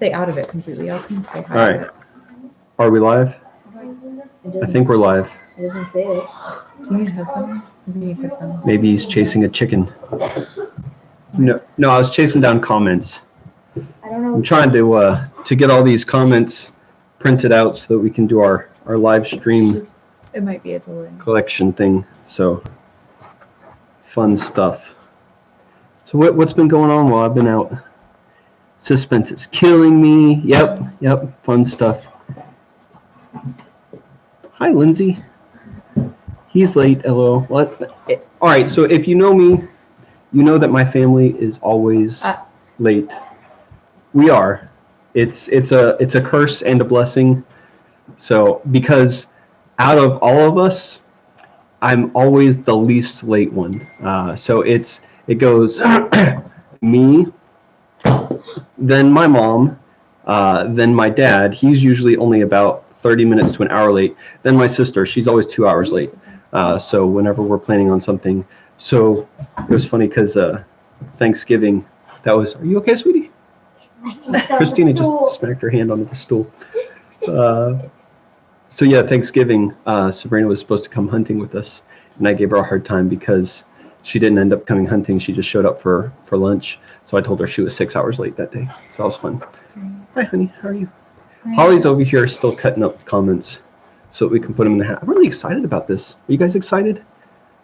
Stay out of it completely. I can stay high. All right. Are we live? I think we're live. It doesn't say it. Do you need headphones? Maybe you need headphones. Maybe he's chasing a chicken. No, I was chasing down comments. I don't know. I'm trying to get all these comments printed out so that we can do our live stream It might be a delay. collection thing. So fun stuff. So what's been going on while I've been out? Suspense is killing me. Yep. Fun stuff. Hi, Lindsay. He's late. LOL. What? All right. So if you know me, you know that my family is always late. We are. It's a curse and a blessing. So because out of all of us, I'm always the least late one. So it goes me, then my mom, then my dad. He's usually only about 30 minutes to an hour late. Then my sister, she's always 2 hours late. So whenever we're planning on something. So it was funny because Thanksgiving, are you okay, sweetie? Christina just smacked her hand onto the stool. So yeah, Thanksgiving, Sabrina was supposed to come hunting with us, and I gave her a hard time because she didn't end up coming hunting. She just showed up for lunch. So I told her she was 6 hours late that day. So that was fun. Hi, honey. How are you? Holly's over here still cutting up comments so that we can put them in the hat. I'm really excited about this. Are you guys excited?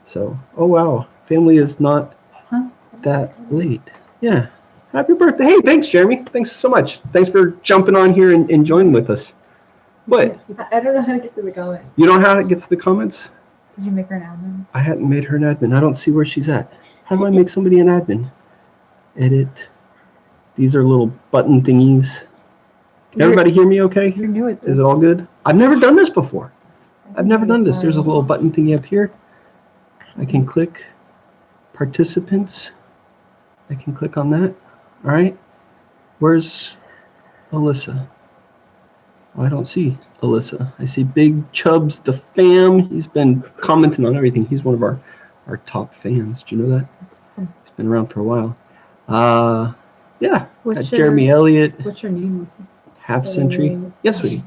So, oh wow, family is not that late. Yeah. Happy birthday. Hey, thanks, Jeremy. Thanks so much. Thanks for jumping on here and joining with us. What? I don't know how to get to the comments. You don't know how to get to the comments? Did you make her an admin? I hadn't made her an admin. I don't see where she's at. How do I make somebody an admin? Edit. These are little button thingies. Can everybody hear me okay? You're new at this. Is it all good? I've never done this before. I've never done this. There's a little button thingy up here. I can click participants. I can click on that. All right. Where's Alyssa? Oh, I don't see Alyssa. I see Big Chubbs, the fam. He's been commenting on everything. He's one of our top fans. Do you know that? That's awesome. He's been around for a while. Yeah. Got What's Jeremy Elliott. What's your name, Lisa? Half Century. Yes, sweetie.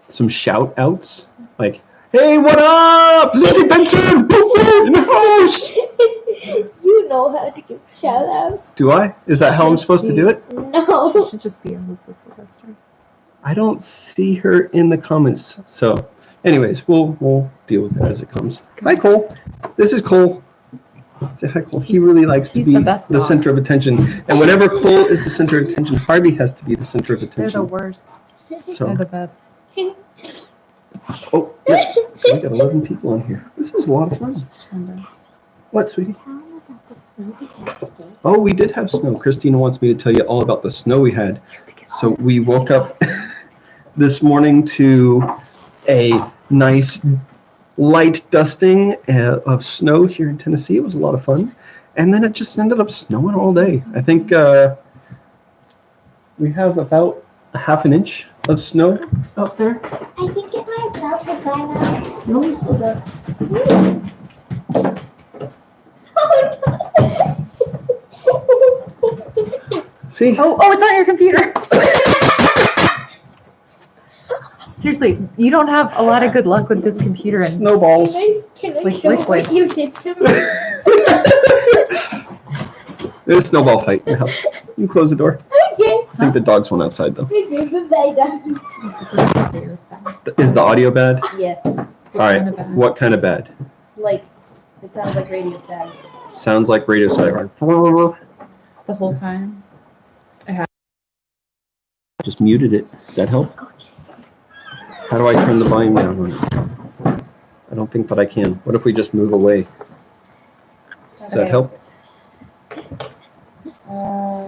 Some shout outs? Like, hey, what up? Lindsay Benson! In the house! You know how to give shout outs. Do I? Is that how I'm supposed to do it? No. She should just be Alyssa Sylvester. I don't see her in the comments. So, anyways, we'll deal with it as it comes. Hi, Cole. This is Cole. Say hi, Cole. He really likes to be the center of attention. And whenever Cole is the center of attention, Harvey has to be the center of attention. They're the worst. So, They're the best. oh, yeah. So we got 11 people on here. This is a lot of fun. What, sweetie? Oh, we did have snow. Christina wants me to tell you all about the snow we had. So we woke up this morning to a nice light dusting of snow here in Tennessee. It was a lot of fun. And then it just ended up snowing all day. I think we have about a half an inch of snow up there. I think it might have melted by now. No, we still got. See? Oh, it's on your computer. Seriously, you don't have a lot of good luck with this computer and Snowballs. Can I Like show liquid. what you did to me? There's a snowball fight. Yeah. You can close the door. Okay. I think the dogs went outside though. Is the audio bad? Yes. All right. What kind of bad? Like, it sounds like radio static. Sounds like radio static. the whole time. Just muted it. Does that help? How do I turn the volume down on it? I don't think that I can. What if we just move away? Does that help?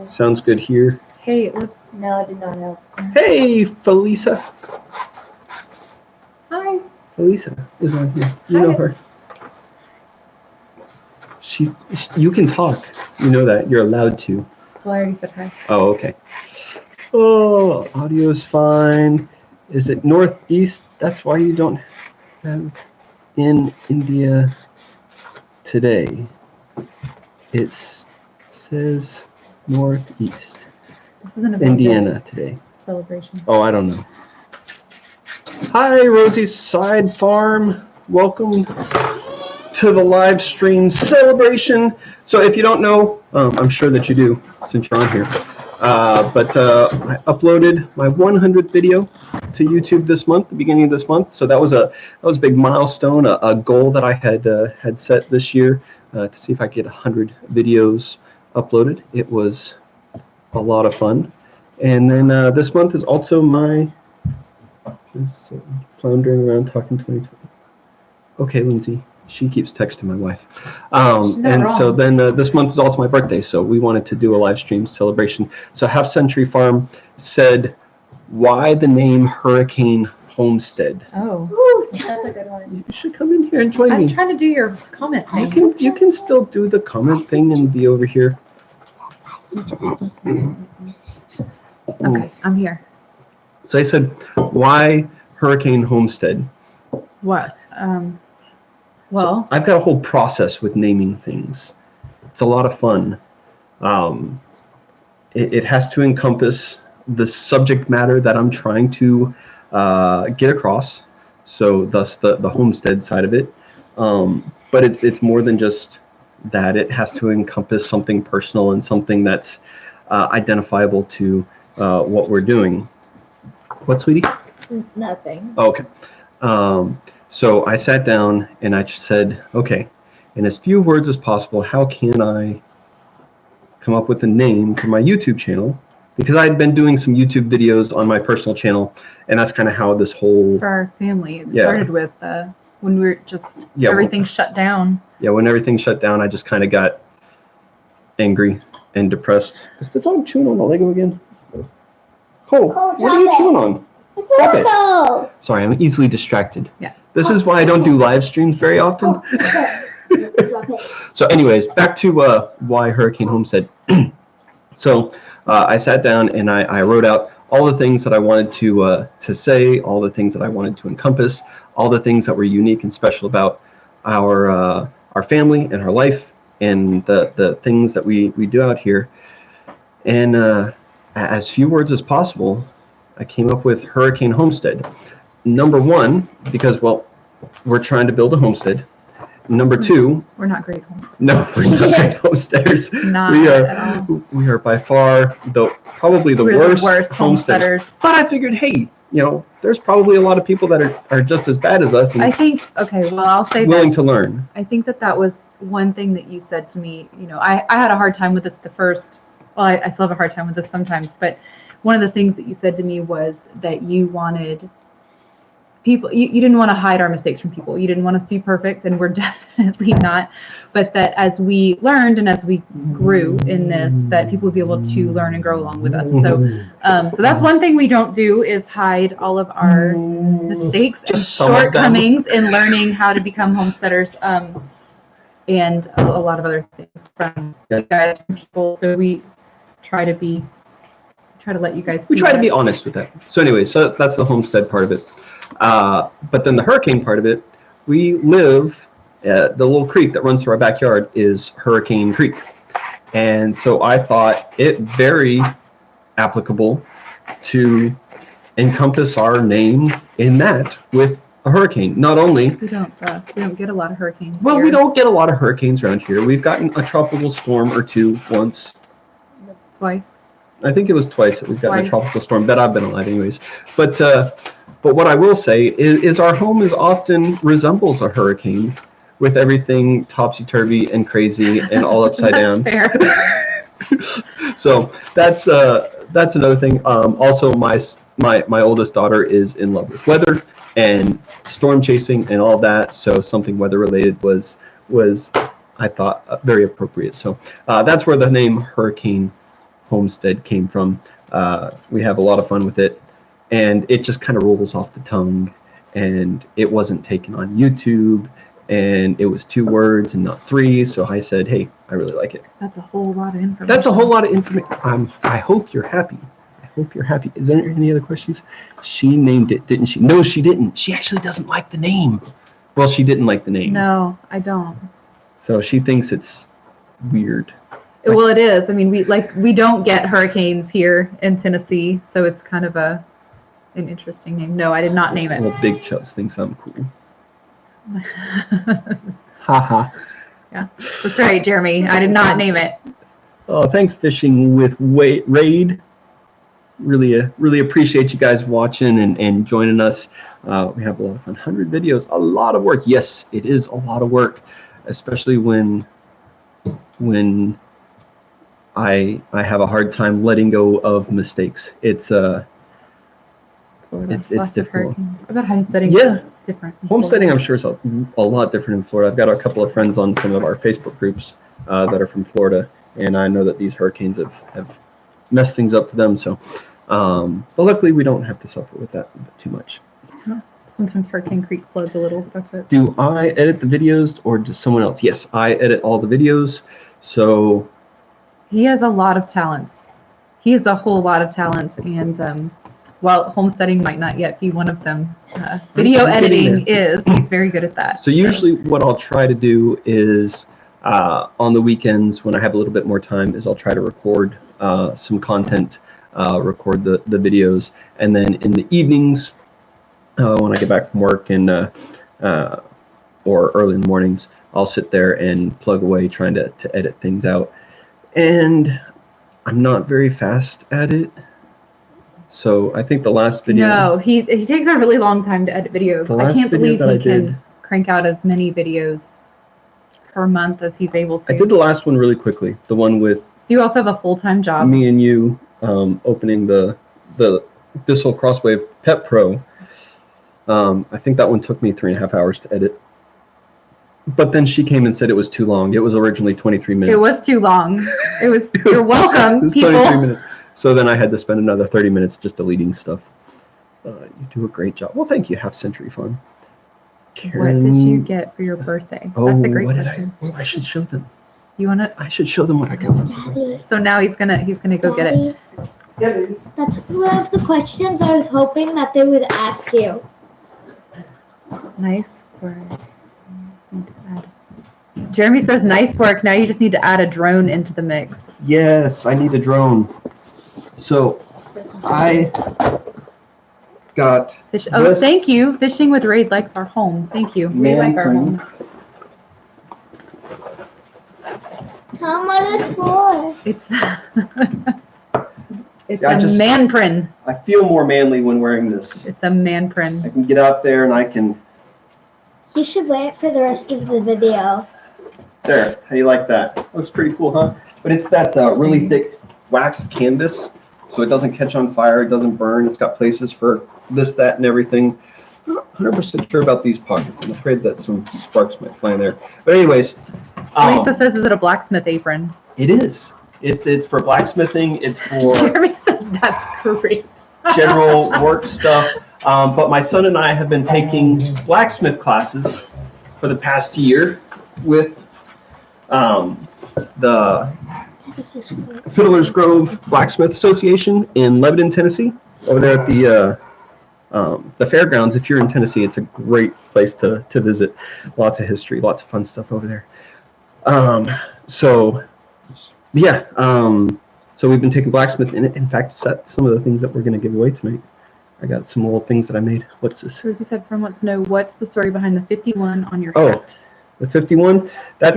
Sounds good here. Hey, look. No, it did not help. Hey, Felisa. Hi. Felisa is on here. You know her. You can talk. You know that. You're allowed to. Well, I already said hi. Oh, okay. Oh, audio is fine. Is it northeast? That's why you don't have in India today. It says northeast. This isn't a Indiana today. celebration. Oh, I don't know. Hi, Rosie's Side Farm. Welcome to the live stream celebration. So if you don't know, I'm sure that you do since you're on here. But I uploaded my 100th video to YouTube this month, the beginning of this month. So that was a big milestone, a goal that I had set this year to see if I could get 100 videos uploaded. It was a lot of fun. And then this month is also my floundering around talking 2020. Okay, Lindsay. She keeps texting my wife. And so then this month is also my birthday, so we wanted to do a live stream celebration. So Half Century Farm said, why the name Hurricane Homestead? Oh. Ooh, that's a good one. You should come in here and join I'm me. trying to do your comment thing. You can still do the comment thing and be over here. Okay, I'm here. So I said, why Hurricane Homestead? What? So I've got a whole process with naming things. It's a lot of fun. It has to encompass the subject matter that I'm trying to get across. So thus the homestead side of it. But it's more than just that. It has to encompass something personal and something that's identifiable to what we're doing. What, sweetie? Nothing. Okay. So I sat down and I just said, okay, in as few words as possible, how can I come up with a name for my YouTube channel? Because I had been doing some YouTube videos on my personal channel, and that's kind of how this whole... For our family, it started with when we were just, everything shut down. Yeah, when everything shut down, I just kind of got angry and depressed. Is the dog chewing on the Lego again? Cole, what are you chewing on? It's a Lego! Sorry, I'm easily distracted. Yeah. This is why I don't do live streams very often. So anyways, back to why Hurricane Homestead. So I sat down and I wrote out all the things that I wanted to say, all the things that I wanted to encompass, all the things that were unique and special about our family and our life and the things that we do out here. And as few words as possible, I came up with Hurricane Homestead. Number one, because, well, we're trying to build a homestead. Number two, we're not great homesteaders. No, we're not great homesteaders. Not at all. We are by far probably the worst homesteaders. But I figured, hey, there's probably a lot of people that are just as bad as us. And I think, okay, well, I'll say willing to learn. I think that was one thing that you said to me. I had a hard time with this I still have a hard time with this sometimes, but one of the things that you said to me was that you wanted people, you didn't want to hide our mistakes from people. You didn't want us to be perfect, and we're definitely not. But that as we learned and as we grew in this, that people would be able to learn and grow along with us. So that's one thing we don't do, is hide all of our mistakes and shortcomings in learning how to become homesteaders, and a lot of other things from you guys, from people. So we try to let you guys see. We try to be honest with that. So anyway, so that's the homestead part of it. But then the hurricane part of it, we live at the little creek that runs through our backyard is Hurricane Creek. And so I thought it very applicable to encompass our name in that with a hurricane. Not only... We don't get a lot of hurricanes Well, here. we don't get a lot of hurricanes around here. We've gotten a tropical storm or two once. Twice. I think it was twice that we've gotten a tropical storm that I've been alive anyways. But what I will say is our home often resembles a hurricane, with everything topsy-turvy and crazy and all upside down. Fair. So that's another thing. Also, my oldest daughter is in love with weather and storm chasing and all that. So something weather related was I thought very appropriate. So that's where the name Hurricane Homestead came from. We have a lot of fun with it, and it just kind of rolls off the tongue, and it wasn't taken on YouTube, and it was 2 words and not 3. So I said, hey, I really like it. That's a whole lot of information. That's a whole lot of information. I hope you're happy. Is there any other questions? She named it, didn't she? No, she didn't. She actually doesn't like the name. Well, she didn't like the name. No, I don't. So she thinks it's weird. Well, it is. I mean, we don't get hurricanes here in Tennessee, so it's kind of an interesting name. No, I did not name it. Well, Big Chubbs thinks I'm cool. Haha. Yeah, that's right, Jeremy. I did not name it. Oh, thanks, Fishing with Raid. Really appreciate you guys watching and joining us. We have a lot of fun. 100 videos, a lot of work. Yes, it is a lot of work, especially when I have a hard time letting go of mistakes. It's difficult. I bet homesteading is different. Homesteading, I'm sure, is a lot different in Florida. I've got a couple of friends on some of our Facebook groups that are from Florida, and I know that these hurricanes have messed things up for them. So, but luckily we don't have to suffer with that too much. Sometimes Hurricane Creek floods a little. That's it. Do I edit the videos or does someone else? Yes, I edit all the videos. So he has a lot of talents. He has a whole lot of talents, and while homesteading might not yet be one of them, video editing is. He's very good at that. So usually what I'll try to do is on the weekends when I have a little bit more time is I'll try to record some content, record the videos, and then in the evenings when I get back from work and or early in the mornings, I'll sit there and plug away trying to edit things out. And I'm not very fast at it. So I think the last video. No, he takes a really long time to edit videos. I can't believe he can crank out as many videos per month as he's able to. I did the last one really quickly. The one with. So you also have a full-time job. Me and you opening the Bissell Crosswave Pet Pro. I think that one took me 3.5 hours to edit. But then she came and said it was too long. It was originally 23 minutes. It was too long. You're welcome, it was people. 23 minutes. So then I had to spend another 30 minutes just deleting stuff. You do a great job. Well, thank you, Half Century Fun. Karen, what did you get for your birthday? That's a great question. I should show them. You want to? I should show them what I got. So now he's gonna go get it. Yeah, baby. That's one of the questions I was hoping that they would ask you. Nice work. Jeremy says, "Nice work." Now you just need to add a drone into the mix. Yes, I need a drone. So I got thank you. Fishing with Raid likes our home. Thank you. We like our home. How much is for? It's a man prin. I feel more manly when wearing this. It's a man prin. I can get out there and I can. You should wear it for the rest of the video. There. How do you like that? Looks pretty cool, huh? But it's that really thick wax canvas. So it doesn't catch on fire, it doesn't burn. It's got places for this, that, and everything. I'm not 100% sure about these pockets. I'm afraid that some sparks might fly in there. But anyways. Lisa says, is it a blacksmith apron? It is. It's for blacksmithing. It's for Jeremy says that's great. general work stuff. But my son and I have been taking blacksmith classes for the past year with the Fiddler's Grove Blacksmith Association in Lebanon, Tennessee, over there at the fairgrounds. If you're in Tennessee, it's a great place to visit. Lots of history, lots of fun stuff over there. So we've been taking blacksmith, and in fact, that's some of the things that we're going to give away tonight. I got some old things that I made. What's this? Rosie said, "From wants to know what's the story behind the 51 on your hat." The 51.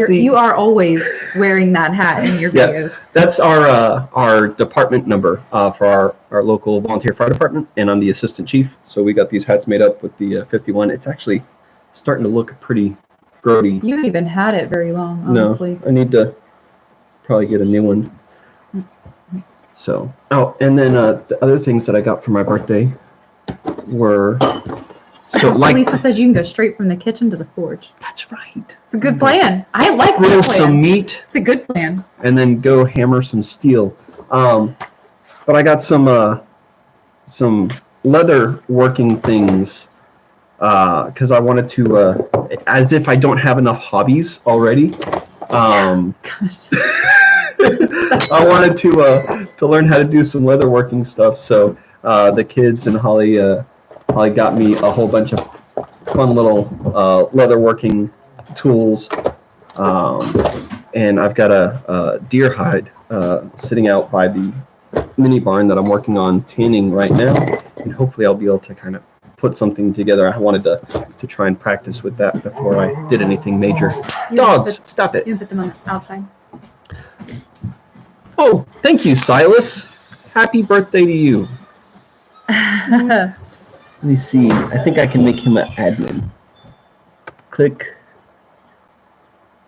You are always wearing that hat in your videos. That's our department number for our local volunteer fire department, and I'm the assistant chief. So we got these hats made up with the 51. It's actually starting to look pretty grody. You haven't even had it very long, honestly. No, I need to probably get a new one. So, and then the other things that I got for my birthday were. So Lisa says you can go straight from the kitchen to the forge. That's right. It's a good plan. I like that grill plan. Some meat. It's a good plan. And then go hammer some steel. But I got some leather working things because I wanted to, as if I don't have enough hobbies already. Gosh. I wanted to learn how to do some leather working stuff. So the kids and Holly got me a whole bunch of fun little leather working tools. and I've got a deer hide sitting out by the mini barn that I'm working on tanning right now, and hopefully I'll be able to kind of put something together. I wanted to try and practice with that before I did anything major. Dogs, stop it. You put them on the outside. Oh, thank you, Silas. Happy birthday to you. Let me see. I think I can make him an admin. Click.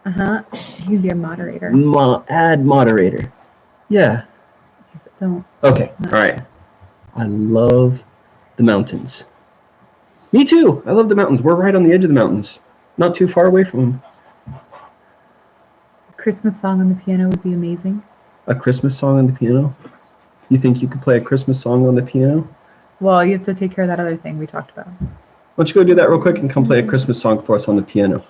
You can be a moderator. Add moderator. Yeah. Don't. Okay. All right. I love the mountains. Me too. I love the mountains. We're right on the edge of the mountains. Not too far away from them. Christmas song on the piano would be amazing. A Christmas song on the piano? You think you could play a Christmas song on the piano? Well, you have to take care of that other thing we talked about. Why don't you go do that real quick and come play a Christmas song for us on the piano?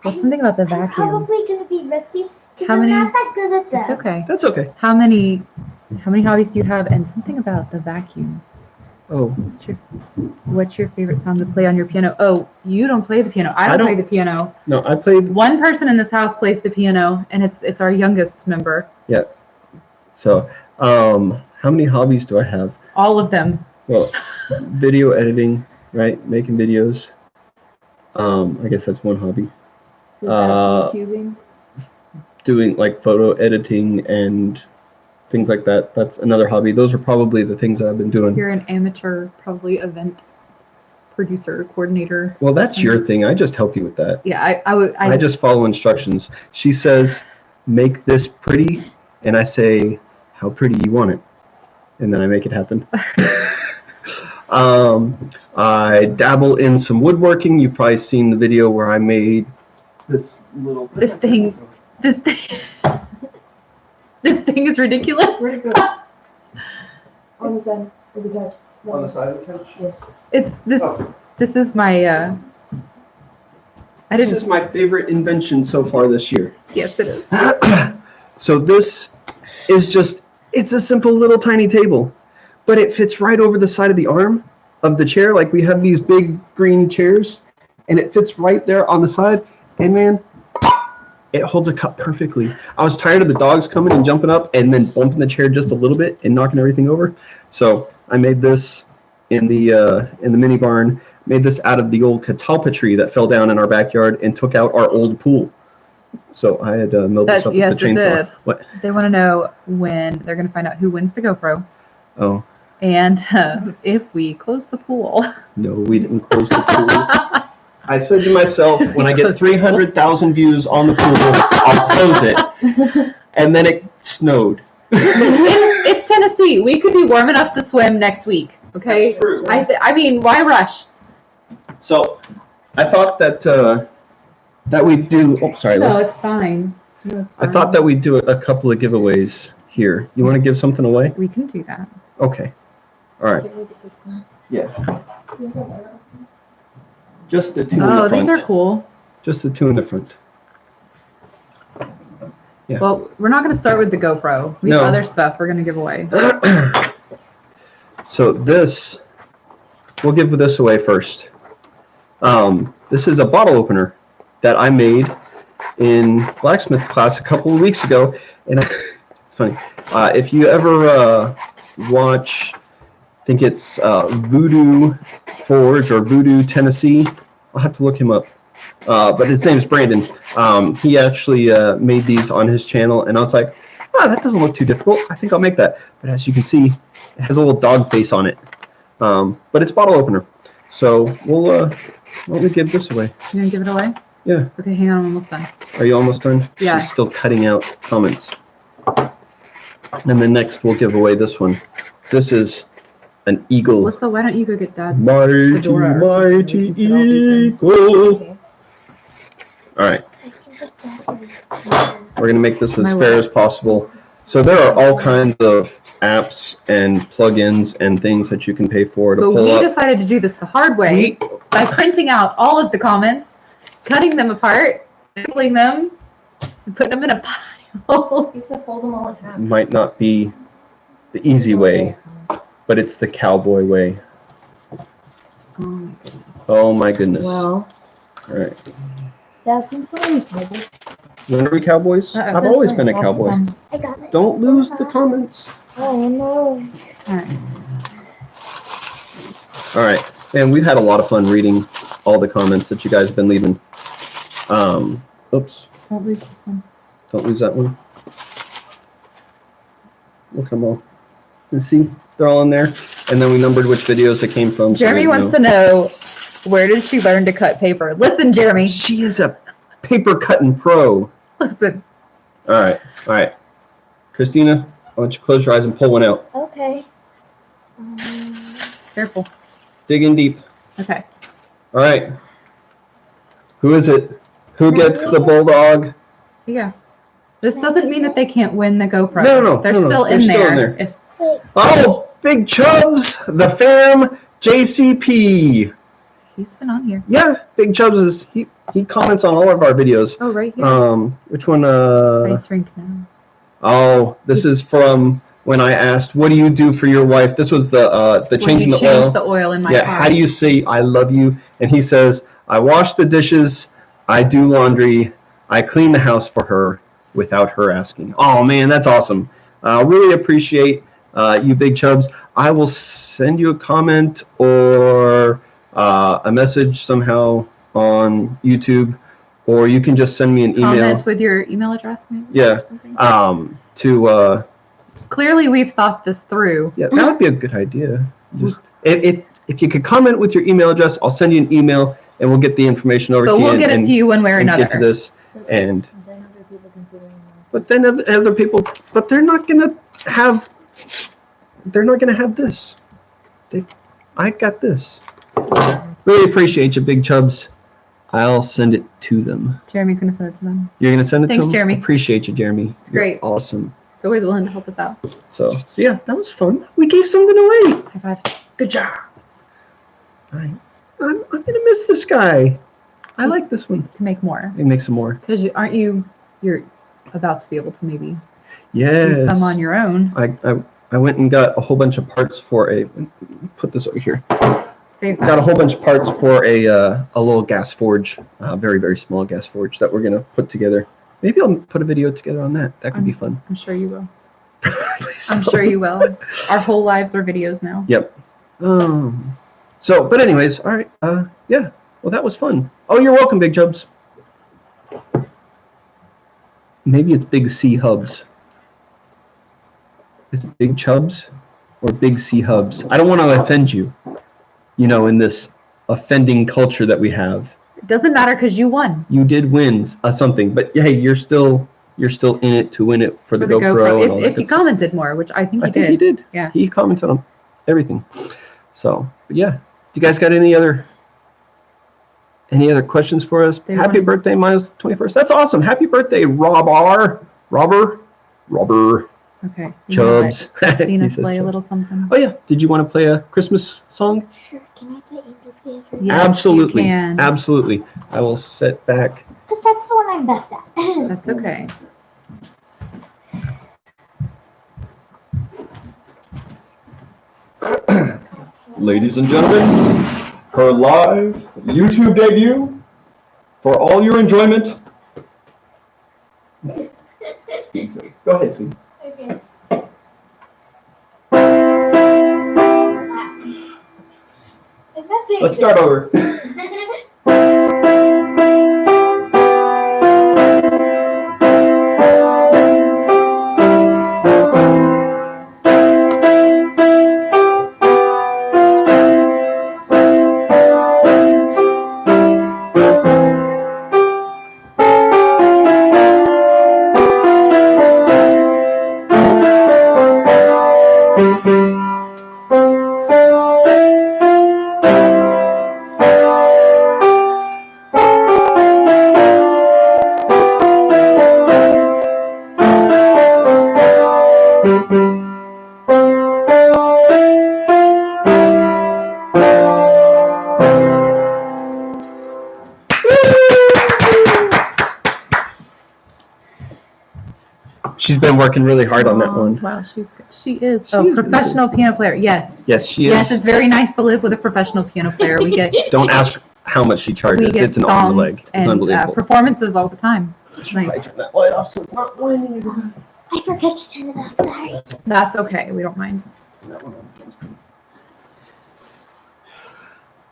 Well, something about the vacuum. Probably gonna be risky. How many? I'm not that good at that. It's okay. That's okay. How many hobbies do you have? And something about the vacuum. Oh. What's your favorite song to play on your piano? Oh, you don't play the piano. I don't play the piano. No, I played. One person in this house plays the piano, and it's our youngest member. Yeah. So, how many hobbies do I have? All of them. Well, video editing, right? Making videos. I guess that's one hobby. So that's YouTubing. Doing like photo editing and things like that. That's another hobby. Those are probably the things that I've been doing. You're an amateur, probably event producer, coordinator. Well, that's your thing. I just help you with that. Yeah, I just follow instructions. She says, make this pretty, and I say, how pretty you want it, and then I make it happen. I dabble in some woodworking. You've probably seen the video where I made this little... This thing is ridiculous. Where'd it go? On the side of the couch. On the side of the couch? Yes. It's this. Oh. This is my. This is my favorite invention so far this year. Yes, it is. So this is just, it's a simple little tiny table, but it fits right over the side of the arm of the chair. Like we have these big green chairs, and it fits right there on the side. And man, it holds a cup perfectly. I was tired of the dogs coming and jumping up and then bumping the chair just a little bit and knocking everything over. So I made this in the mini barn. Made this out of the old catalpa tree that fell down in our backyard and took out our old pool. So I had milled this up with the chainsaw. Did. What? They want to know when they're going to find out who wins the GoPro. Oh. And if we close the pool. No, we didn't close the pool. I said to myself, when I get 300,000 views on the pool, I'll close it. And then it snowed. It's Tennessee. We could be warm enough to swim next week. Okay. That's true. I mean, why rush? So I thought that we'd do. Oh, sorry. No, it's fine. No, it's fine. I thought that we'd do a couple of giveaways here. You want to give something away? We can do that. Okay. All right. Yeah. Just the two in the front. Oh, these are cool. Just the two in the front. Yeah. Well, we're not going to start with the GoPro. We have other stuff we're going to give away. So this, we'll give this away first. This is a bottle opener that I made in blacksmith class a couple of weeks ago, and it's funny. If you ever watch, I think it's Voodoo Forge or Voodoo Tennessee, I'll have to look him up. But his name is Brandon. He actually made these on his channel, and I was like, oh, that doesn't look too difficult. I think I'll make that. But as you can see, it has a little dog face on it. But it's bottle opener. So we'll let me give this away. You gonna give it away? Yeah. Okay, hang on, I'm almost done. Are you almost done? Yeah. She's still cutting out comments. And then next we'll give away this one. This is an eagle. Melissa, why don't you go get Dad's Mighty, fedora mighty so we can put all these in? eagle. All right. We're going to make this as fair as possible. So there are all kinds of apps and plugins and things that you can pay for to But pull we up. decided to do this the hard way by printing out all of the comments, cutting them apart, labeling them, and putting them in a pile. You have to fold them all in half. Might not be the easy way, but it's the cowboy way. Oh my goodness. Oh my goodness. Well, All right. Dad, since when are we cowboys? When are we cowboys? Uh-oh. I've always been a cowboy. I got it. Don't lose the comments. Oh no. All right. All right. And we've had a lot of fun reading all the comments that you guys have been leaving. Oops. Don't lose this one. Don't lose that one. Look them all. And see, they're all in there. And then we numbered which videos they came from. Jeremy wants to know, where did she learn to cut paper? Listen, Jeremy. She is a paper cutting pro. Listen. All right. All right. Christina, why don't you close your eyes and pull one out. Okay. Careful. Dig in deep. Okay. All right. Who is it? Who gets the bulldog? Yeah. This doesn't mean that they can't win the GoPro. No. They're no, still they're in still there. in there. Wait. Oh, Big Chubbs, the FamJcp. He's been on here. Yeah, Big Chubbs is he comments on all of our videos. Oh, right here. Which one? Ice rink now. Oh, this is from when I asked, "What do you do for your wife?" This was the changing the oil. The oil in my Yeah, car. how do you say "I love you"? And he says, "I wash the dishes, I do laundry, I clean the house for her without her asking." Oh man, that's awesome. Really appreciate you, Big Chubbs. I will send you a comment or a message somehow on YouTube, or you can just send me an email. Comment with your email address, maybe. Yeah. Or something. Clearly, we've thought this through. Yeah, that would be a good idea. Just if you could comment with your email address, I'll send you an email and we'll get the information over to you. But we'll get it to you one way or another. Get to this, and Then other people considering that. but then other people, but they're not gonna have. They're not gonna have this. I got this. Really appreciate you, Big Chubbs. I'll send it to them. Jeremy's going to send it to them. You're gonna send it Thanks, to them? Jeremy. Appreciate you, Jeremy. It's great. You're awesome. He's always willing to help us out. So yeah, that was fun. We gave something away. High five. Good job. All right. I'm gonna miss this guy. I like this one. To make more. It makes some more. Because you're about to be able to maybe Yes. do some on your own. I went and got a whole bunch of parts for put this over here. Save Got a that. whole bunch of parts for a little gas forge, very, very small gas forge that we're gonna put together. Maybe I'll put a video together on that. That could be fun. I'm sure you will. Please I'm don't. sure you will. Our whole lives are videos now. Yep. But anyways, all right. Yeah. Well, that was fun. Oh, you're welcome, Big Chubbs. Maybe it's Big C Hubs. Is it Big Chubbs or Big C Hubs? I don't want to offend you, in this offending culture that we have. It doesn't matter because you won. You did win something, but hey, you're still in it to win it for the GoPro and all that If he good stuff. commented more, which I think I he think did. he did. Yeah. He commented on everything. So, but yeah. You guys got any other questions for us? Happy birthday, Miles 21st. That's awesome. Happy birthday, Robber. Okay. Chubbs. Christina, He says play a Chubbs. little something. Oh yeah. Did you want to play a Christmas song? Sure, can I play Angels Dance? Yes, Absolutely. you can. Absolutely. I will sit back. Because that's the one I'm best at. That's okay. Ladies and gentlemen, her live YouTube debut for all your enjoyment. Go ahead, Sue. Okay. Let's start over. She's been working really hard on that one. Wow, she's good. She is. She is professional piano player. Yes. Yes, she is. Yes, it's very nice to live with a professional piano player. We get. Don't ask how much she charges. We get It's an arm and a leg. songs It's and unbelievable. performances all the time. It's Try nice. to turn that light off so it's not blinding you. I forgot to turn it off. Sorry. That's okay. We don't mind.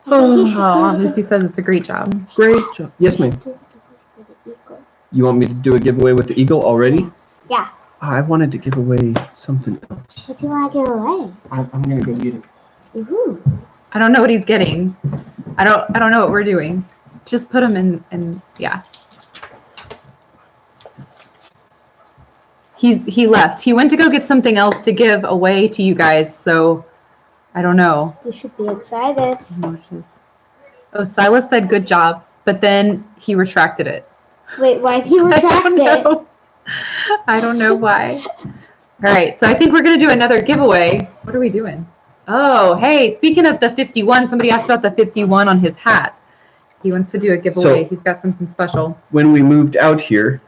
Oh, Lucy says it's a great job. Great job. Yes, ma'am. You want me to do a giveaway with the eagle already? Yeah. I wanted to give away something else. What do you want to give away? I'm gonna go get it. Ooh. I don't know what he's getting. I don't know what we're doing. Just put him in yeah. He left. He went to go get something else to give away to you guys, so I don't know. You should be excited. Oh, Silas said good job, but then he retracted it. Wait, why did he retract it? I don't know why. All right, so I think we're going to do another giveaway. What are we doing? Oh, hey, speaking of the 51, somebody asked about the 51 on his hat. He wants to do a giveaway. So, he's got something special. When we moved out here,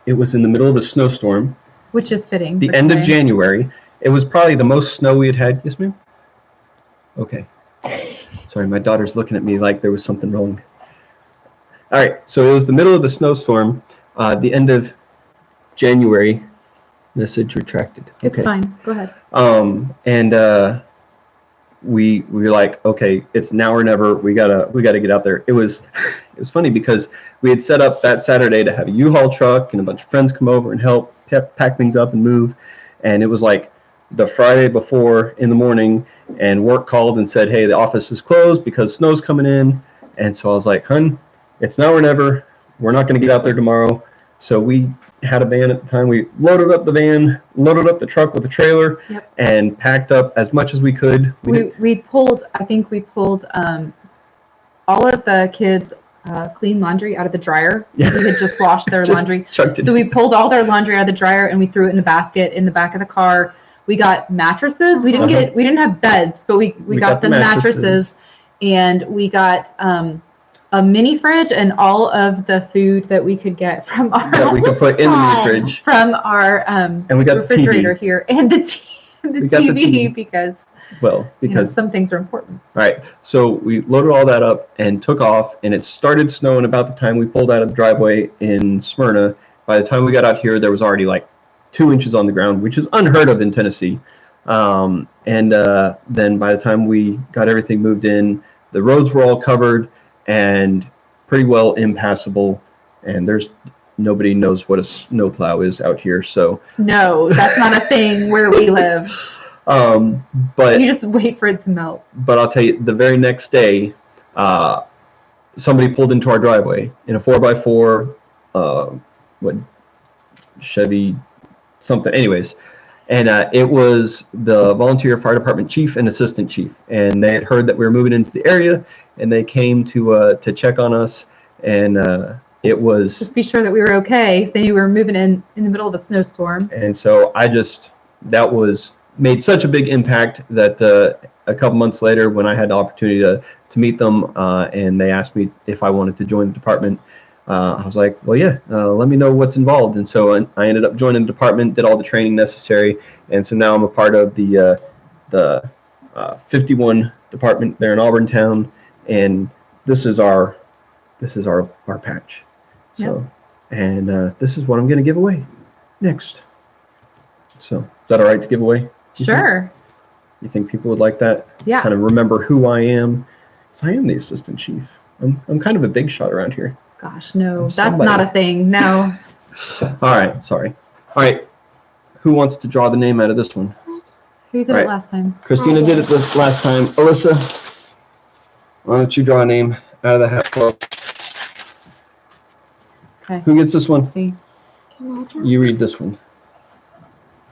it was in the middle of a snowstorm. Which is fitting. The end of January. It was probably the most snow we had had. Yes, ma'am? Okay. Sorry, my daughter's looking at me like there was something wrong. All right, so it was the middle of the snowstorm, the end of January. Message retracted. Okay. It's fine. Go ahead. And we were like, okay, it's now or never. We gotta get out there. It was funny because we had set up that Saturday to have a U-Haul truck and a bunch of friends come over and help pack things up and move, and it was like the Friday before in the morning, and work called and said, hey, the office is closed because snow's coming in. And so I was like, hun, it's now or never. We're not going to get out there tomorrow. So we had a van at the time. We loaded up the van, loaded up the truck with a trailer, Yep. and packed up as much as we could. We pulled all of the kids' clean laundry out of the dryer. Yeah. We had just washed their laundry. Chucked it. So we pulled all their laundry out of the dryer and we threw it in a basket in the back of the car. We got mattresses. We didn't have beds, but we got the mattresses, and we got a mini fridge and all of the food that we could get from our that we could put in the mini fridge. from our And we got refrigerator here, and the TV because some things are important. All right, so we loaded all that up and took off, and it started snowing about the time we pulled out of the driveway in Smyrna. By the time we got out here, there was already like 2 inches on the ground, which is unheard of in Tennessee. Then by the time we got everything moved in, the roads were all covered and pretty well impassable. And nobody knows what a snowplow is out here. So no, that's not a thing where we live. But you just wait for it to melt. But I'll tell you, the very next day, somebody pulled into our driveway in a 4x4, Chevy something, anyways, and it was the volunteer fire department chief and assistant chief, and they had heard that we were moving into the area, and they came to check on us, and it was just be sure that we were okay. So you were moving in the middle of a snowstorm, and so that was made such a big impact that a couple months later, when I had the opportunity to meet them, and they asked me if I wanted to join the department. I was like, well, yeah, let me know what's involved. And so I ended up joining the department, did all the training necessary. And so now I'm a part of the 51 department there in Auburn Town. And this is our patch. So, and this is what I'm going to give away next. So is that all right to give away? Sure. You think people would like that? Yeah. Kind of remember who I am. So I am the assistant chief. I'm kind of a big shot around here. Gosh, no, that's not a thing. No. All right, sorry. All right, who wants to draw the name out of this one? Who did it last time? Christina did it this last time. Alyssa, why don't you draw a name out of the hat for? Okay. Who gets this one? Let's see. You read this one.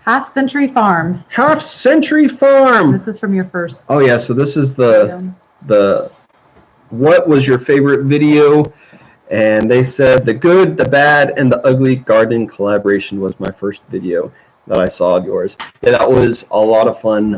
Half Century Farm. Half Century Farm. This is from your first. Oh yeah, so this is the what was your favorite video? And they said the good, the bad, and the ugly gardening collaboration was my first video that I saw of yours. Yeah, that was a lot of fun.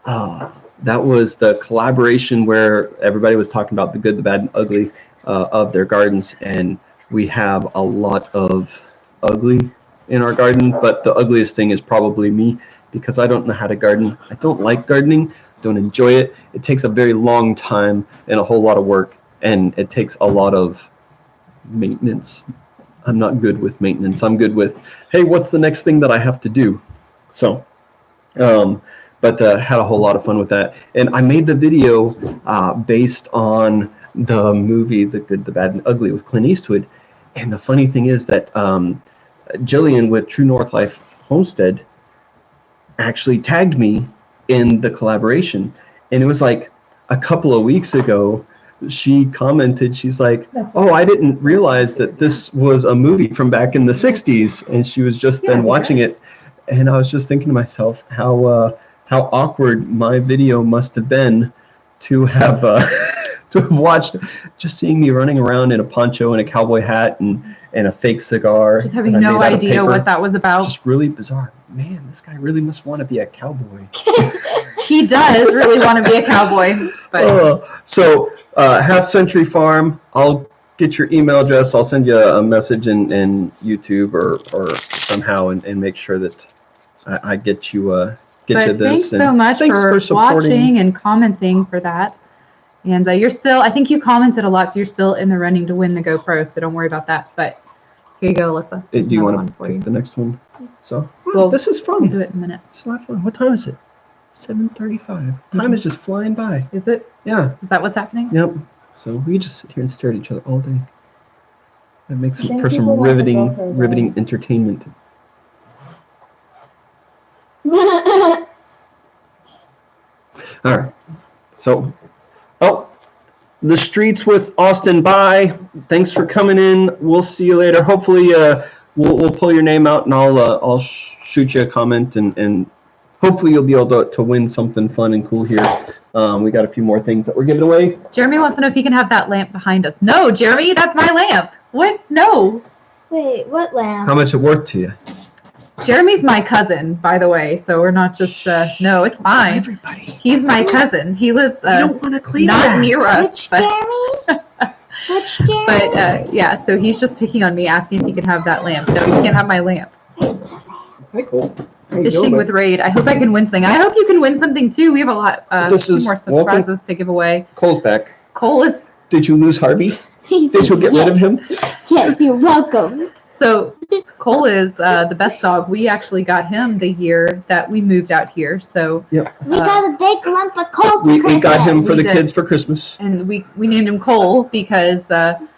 That was the collaboration where everybody was talking about the good, the bad, and ugly of their gardens. And we have a lot of ugly in our garden, but the ugliest thing is probably me, because I don't know how to garden. I don't like gardening, don't enjoy it. It takes a very long time and a whole lot of work, and it takes a lot of maintenance. I'm not good with maintenance. I'm good with, hey, what's the next thing that I have to do? So, but had a whole lot of fun with that. And I made the video based on the movie The Good, the Bad, and the Ugly with Clint Eastwood. And the funny thing is that Jillian with True North Life Homestead actually tagged me in the collaboration. And it was like a couple of weeks ago, she commented, she's like, oh, I didn't realize that this was a movie from back in the 60s. And she was just then watching it. And I was just thinking to myself how awkward my video must have been to have to have watched, just seeing me running around in a poncho and a cowboy hat and a fake cigar. Just having no idea what that was about. Just really bizarre. Man, this guy really must want to be a cowboy. He does really want to be a cowboy. But so Half Century Farm, I'll get your email address. I'll send you a message in YouTube or somehow and make sure that I get you to this. Thanks so much for watching and commenting for that. And you're still, I think you commented a lot, so you're still in the running to win the GoPro, so don't worry about that. But here you go, Alyssa. Do you want to pick the next one? So, well, this is fun. We'll do it in a minute. It's a lot of fun. What time is it? 7:35. Time is just flying by. Is it? Yeah. Is that what's happening? Yep. So we just sit here and stare at each other all day. That makes for some riveting entertainment. All right. So, the streets with Austin. Bye. Thanks for coming in. We'll see you later. Hopefully, we'll pull your name out and I'll shoot you a comment and hopefully you'll be able to win something fun and cool here. We got a few more things that we're giving away. Jeremy wants to know if he can have that lamp behind us. No, Jeremy, that's my lamp. What? No. Wait, what lamp? How much it worth to you? Jeremy's my cousin, by the way, so we're not just, no, it's fine. Everybody. He's my cousin. He lives don't want to clean not that. near us. Which Jeremy? Which Jeremy? But, yeah, so he's just picking on me, asking if he can have that lamp. No, he can't have my lamp. Hi, Cole. Fishing with Raid. I hope I can win something. I hope you can win something, too. We have a lot more surprises to give away. Cole's back. Cole is... Did you lose Harvey? Did you get rid of him? Yes, you're welcome. So Cole is the best dog. We actually got him the year that we moved out here. So yep. We got a big lump of Cole. We got him for the kids for Christmas. And we named him Cole because,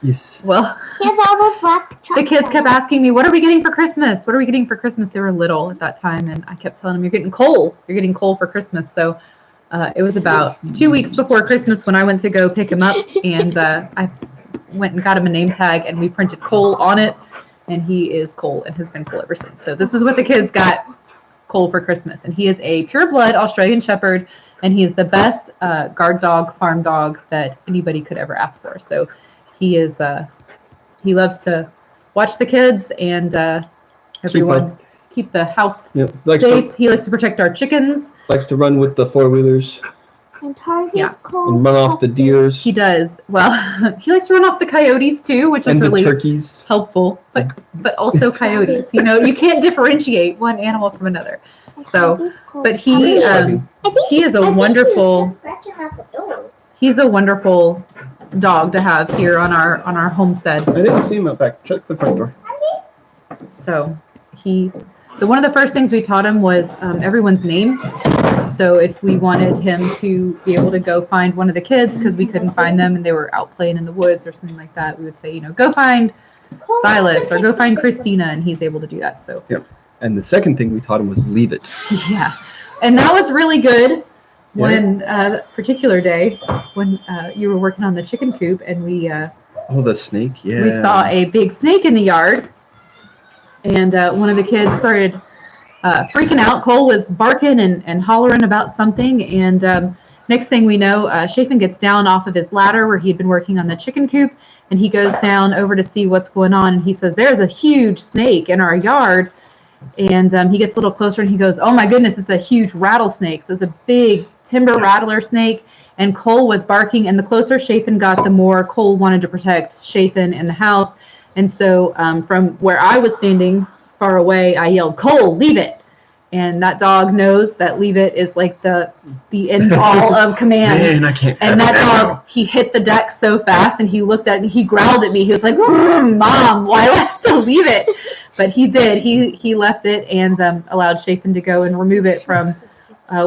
yes. Well, he has all those black the kids kept asking me, what are we getting for Christmas? What are we getting for Christmas? They were little at that time. And I kept telling them, you're getting Cole. You're getting Cole for Christmas. So it was about 2 weeks before Christmas when I went to go pick him up. And I went and got him a name tag and we printed Cole on it. And he is Cole and has been Cole ever since. So this is what the kids got Cole for Christmas. And he is a pure blood Australian Shepherd. And he is the best guard dog, farm dog that anybody could ever ask for. So he is, he loves to watch the kids and everyone keep the house safe. He likes to protect our chickens. Likes to run with the four-wheelers. And Target's Cole. And run off the deers. He does. Well, he likes to run off the coyotes too, which is really turkeys. Helpful. But also coyotes. You know, you can't differentiate one animal from another. So, but he is a wonderful. He's a wonderful dog to have here on our homestead. I didn't see him out back. Check the front door. So one of the first things we taught him was everyone's name. So if we wanted him to be able to go find one of the kids because we couldn't find them and they were out playing in the woods or something like that, we would say, go find Silas or go find Christina, and he's able to do that. So. Yep. And the second thing we taught him was leave it. Yeah. And that was really good when that particular day when you were working on the chicken coop and we the snake, yeah. We saw a big snake in the yard. And one of the kids started freaking out. Cole was barking and hollering about something. And next thing we know, Chafin gets down off of his ladder where he'd been working on the chicken coop. And he goes down over to see what's going on. And he says, there's a huge snake in our yard. And he gets a little closer and he goes, oh my goodness, it's a huge rattlesnake. So it's a big timber rattler snake. And Cole was barking. And the closer Chafin got, the more Cole wanted to protect Chafin in the house. And so from where I was standing far away, I yelled, Cole, leave it. And that dog knows that leave it is like the end all of commands. Man, I can't. And that dog, he hit the deck so fast, and he looked at it and he growled at me. He was like, "Mom, why do I have to leave it?" But he did. He left it and allowed Chafin to go and remove it from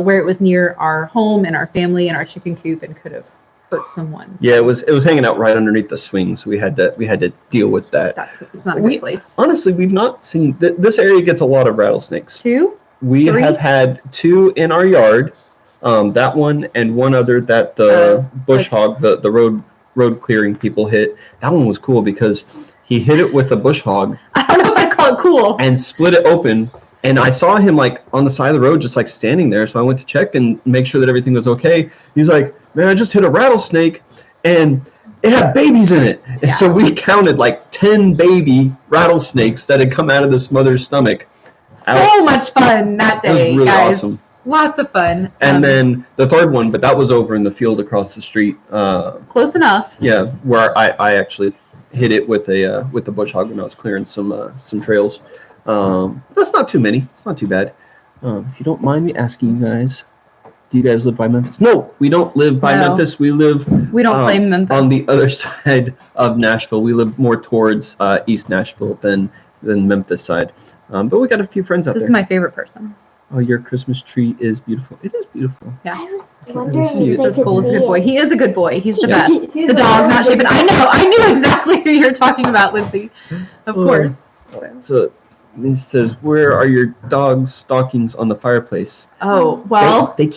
where it was near our home and our family and our chicken coop, and could have hurt someone. Yeah, it was hanging out right underneath the swing, so we had to deal with that. It's not a good place. Honestly, we've not seen this area gets a lot of rattlesnakes. 2? We 3? have had 2 in our yard. That one and one other that the bush hog, the road clearing people hit. That one was cool because he hit it with a bush hog. I don't know if I'd call it cool. And split it open. And I saw him like on the side of the road, just like standing there. So I went to check and make sure that everything was okay. He's like, "Man, I just hit a rattlesnake and it had babies in it." And so we counted like 10 baby rattlesnakes that had come out of this mother's stomach. So much fun that day, it was really guys. Awesome. Lots of fun. And then the third one, but that was over in the field across the street. Close enough. Yeah, where I actually hit it with the bush hog when I was clearing some trails. That's not too many. It's not too bad. If you don't mind me asking you guys, do you guys live by Memphis? No, we don't live by Memphis. We don't claim Memphis. On the other side of Nashville. We live more towards East Nashville than Memphis side. But we got a few friends out there. This is my favorite person. Oh, your Christmas tree is beautiful. It is beautiful. Yeah. I was wondering if He's they as could cool as a see good boy. it. He is a good boy. He's the best. He's The a dog, not good Chapin. I knew exactly who you're talking about, Lindsay. Of course. So he says, "Where are your dog's stockings on the fireplace?" Oh, well. We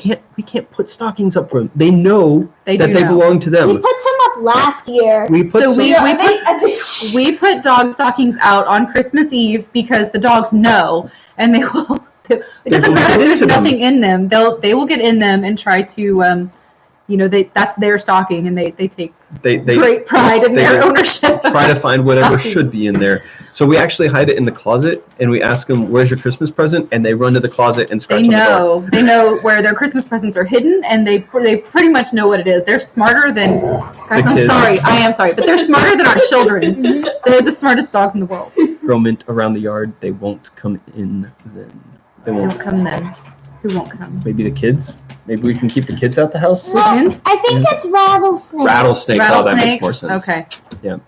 can't put stockings up for them. They know They that they belong to We them. put some up last year. We put So some, we put dog stockings out on Christmas Eve because the dogs know, and they will. It doesn't matter if there's nothing in them. They will get in them and try to, that's their stocking, and they take great pride in their ownership. Try to find whatever should be in there. So we actually hide it in the closet, and we ask them, "Where's your Christmas present?" And they run to the closet and scratch on the door. They know where their Christmas presents are hidden, and they pretty much know what it is. They're smarter than guys. I am sorry, but they're smarter than our children. They're the smartest dogs in the world. Throw mint around the yard. They won't come in then. They won't come then. Who won't come? Maybe the kids. Maybe we can keep the kids out the house. No, I think it's rattlesnakes. Rattlesnakes. Oh, that makes more sense. Okay. Yeah.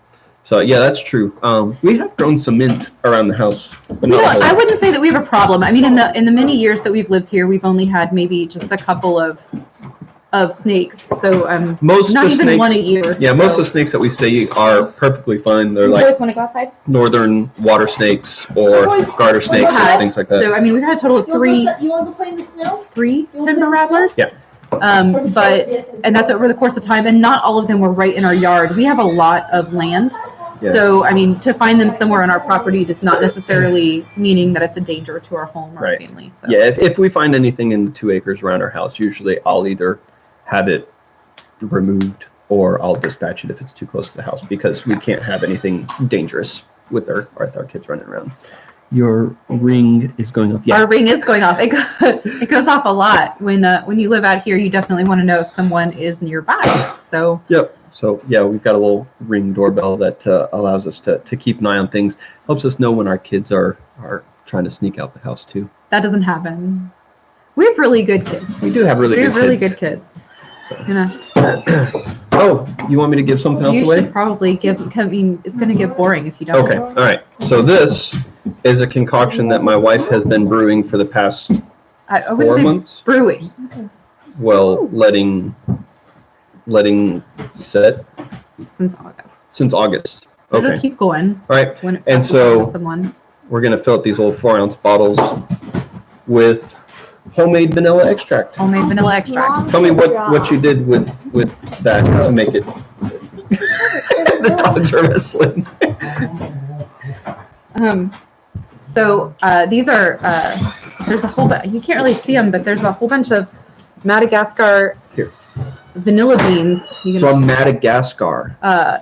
So yeah, that's true. We have grown some mint around the house, but I wouldn't say that we have a problem. I mean, in the many years that we've lived here, we've only had maybe just a couple of snakes. So most not of the even snakes, one a year. Yeah, most of the snakes that we see are perfectly fine. They're like boys want to go outside? northern water snakes or garter snakes and things like that. So I mean, we've had a total of 3. You want to go play in the snow? 3 timber rattlers. Yeah. And that's over the course of time, and not all of them were right in our yard. We have a lot of land. Yeah. So, I mean, to find them somewhere on our property does not necessarily meaning that it's a danger to our home or our family. So. Yeah, if we find anything in the 2 acres around our house, usually I'll either have it removed or I'll dispatch it if it's too close to the house, because we can't have anything dangerous with our kids running around. Your ring is going off. Yeah. Our ring is going off. It goes off a lot. When you live out here, you definitely want to know if someone is nearby. So. Yep. So yeah, we've got a little Ring doorbell that allows us to keep an eye on things. Helps us know when our kids are trying to sneak out the house too. That doesn't happen. We have really good kids. We do have really good kids. So. Oh, you want me to give something else away? You should probably give. I mean, it's going to get boring if you don't. Okay. All right. So this is a concoction that my wife has been brewing for the past 4 months. Brewing. Well, letting set since August. Okay. It'll keep going. All right. And so we're going to fill up these little 4-ounce bottles with homemade vanilla extract. Homemade vanilla extract. Tell me what you did with that to make it. The dogs are wrestling. So these are there's a whole you can't really see them, but there's a whole bunch of Madagascar vanilla beans. From Madagascar.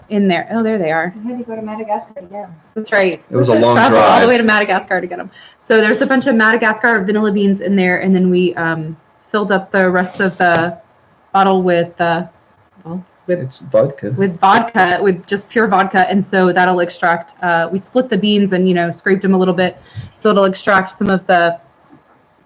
In there. Oh, there they are. You had to go to Madagascar to get them. That's right. It was a long drive. All the way to Madagascar to get them. So there's a bunch of Madagascar vanilla beans in there, and then we filled up the rest of the bottle with vodka. With just pure vodka, and so that'll extract. We split the beans and scraped them a little bit, so it'll extract some of the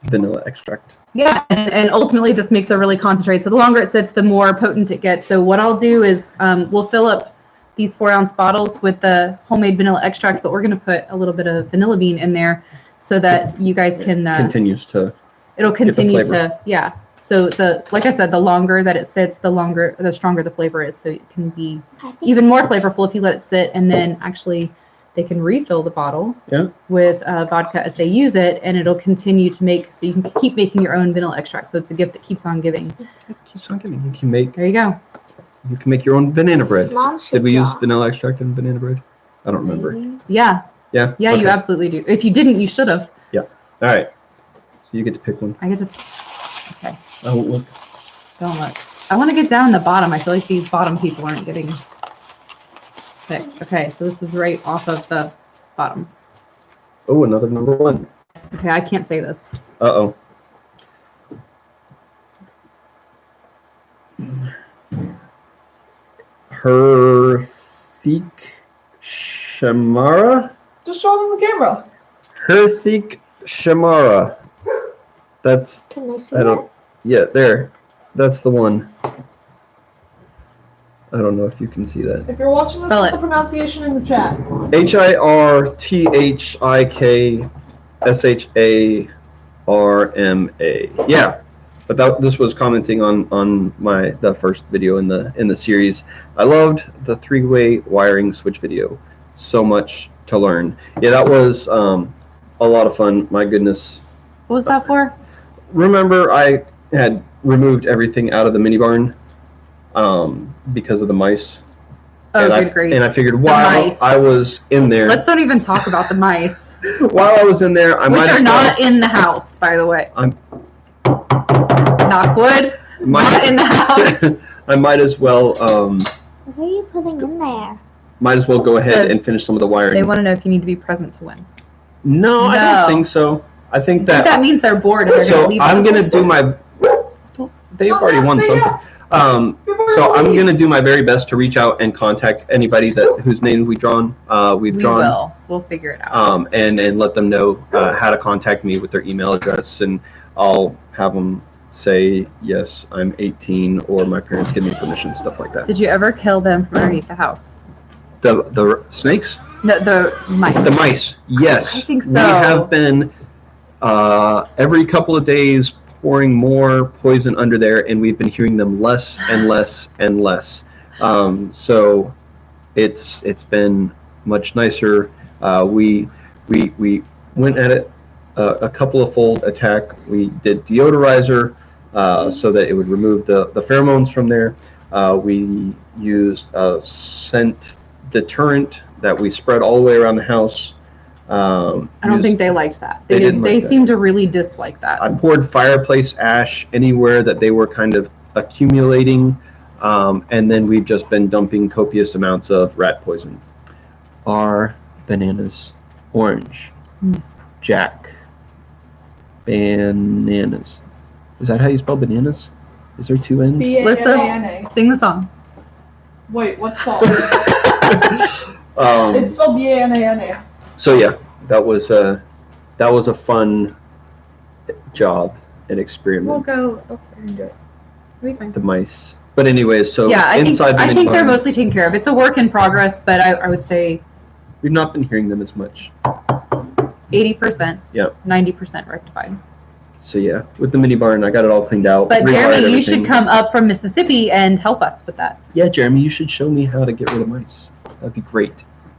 vanilla extract. Yeah, and ultimately this makes it really concentrated. So the longer it sits, the more potent it gets. So what I'll do is we'll fill up these 4-ounce bottles with the homemade vanilla extract, but we're going to put a little bit of vanilla bean in there so that you guys can continues to. It'll continue get the flavor. to So like I said, the longer that it sits, the stronger the flavor is. So it can be even more flavorful if you let it sit, and then actually they can refill the bottle with vodka as they use it, and it'll continue to make, so you can keep making your own vanilla extract. So it's a gift that keeps on giving. It keeps on giving. You can make. There you go. You can make your own banana bread. Mom Did we use vanilla extract in banana bread? I don't remember. Yeah. Yeah. Yeah, okay. You absolutely do. If you didn't, you should have. Yeah. All right. So you get to pick one. I get to. Okay. I won't look. Don't look. I want to get down the bottom. I feel like these bottom people aren't getting picked. Okay, so this is right off of the bottom. Oh, another number 1. Okay, I can't say this. Uh-oh. Herthik Shamara? Just show them the camera. Herthik Shamara. That's, Can I see I don't, yeah, there. That's the one. I don't know if you can see that. If you're watching this, put the pronunciation in the chat. HIRTHIKSHARMA. Yeah. But this was commenting on the first video in the series. I loved the 3-way wiring switch video. So much to learn. Yeah, that was a lot of fun. My goodness. What was that for? Remember, I had removed everything out of the mini barn because of the mice. Oh, and good grief. And I figured while I was in there. Let's don't even talk about the mice. While I was in there, I might. Which are not in the house, by the way. Knock wood. Not in the house. I might as well. What are you putting in there? Might as well go ahead and finish some of the wiring. They want to know if you need to be present to win. No, I don't think so. I think that means they're bored and they're going to leave. So I'm going to do my. They've already won something. So I'm going to do my very best to reach out and contact anybody whose name we've drawn. We'll figure it out. And let them know how to contact me with their email address, and I'll have them say, yes, I'm 18, or my parents give me permission, stuff like that. Did you ever kill them from underneath the house? The snakes? No, the mice. The mice, yes. I think so. We have been every couple of days pouring more poison under there, and we've been hearing them less and less and less. So it's been much nicer. We went at it a couple of fold attack. We did deodorizer so that it would remove the pheromones from there. We used a scent deterrent that we spread all the way around the house. I don't think they liked that. They seemed to really dislike that. I poured fireplace ash anywhere that they were kind of accumulating, and then we've just been dumping copious amounts of rat poison. Are bananas orange? Jack. Bananas. Is that how you spell bananas? Is there 2 N's? Listen, sing the song. Wait, what song? It's spelled B-A-N-A-N-A. So yeah, that was a fun job and experiment. We'll go elsewhere and do it. It'll be fine. The mice. But anyways, so yeah, I think they're barn, mostly taken care of. It's a work in progress, but I would say we've not been hearing them as much. 80%. Yeah. 90% rectified. So yeah, with the mini barn, I got it all cleaned out. But Jeremy, you should come up from Mississippi and help us with that. Yeah, Jeremy, you should show me how to get rid of mice. That'd be great.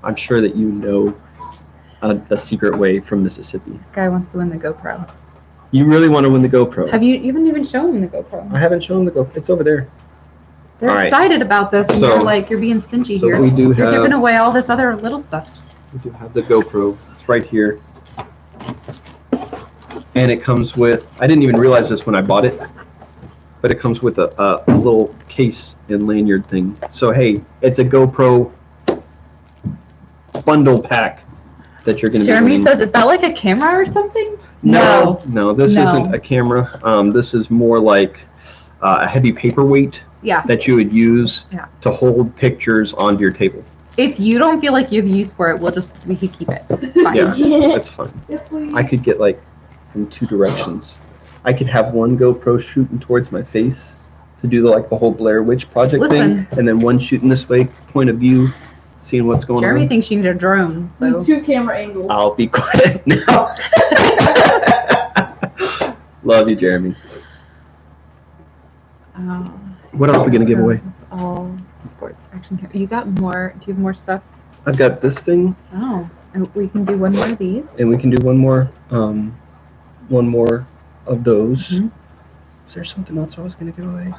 I'm sure that you know a secret way from Mississippi. This guy wants to win the GoPro. You really want to win the GoPro? You haven't even shown him the GoPro. I haven't shown the GoPro. It's over there. They're excited about this, and you're like, you're being stingy here. You're giving away all this other little stuff. We do have the GoPro. It's right here. And it comes with, I didn't even realize this when I bought it, but it comes with a little case and lanyard thing. So hey, it's a GoPro bundle pack that you're going to be Jeremy says, is that like a camera or something? No, this isn't a camera. This is more like a heavy paperweight that you would use to hold pictures onto your table. If you don't feel like you have use for it, we could keep it. It's fine. Yeah, that's fine. I could get like from two directions. I could have one GoPro shooting towards my face to do the whole Blair Witch Project thing, and then one shooting this way, point of view, seeing what's going Jeremy on. thinks you need a drone, so. Two camera angles. I'll be quiet now. Love you, Jeremy. What else are we gonna give away? It's all sports action camera. You got more? Do you have more stuff? I've got this thing. Oh, and we can do one more of these. And we can do one more of those. Mm-hmm. Is there something else I was gonna give away?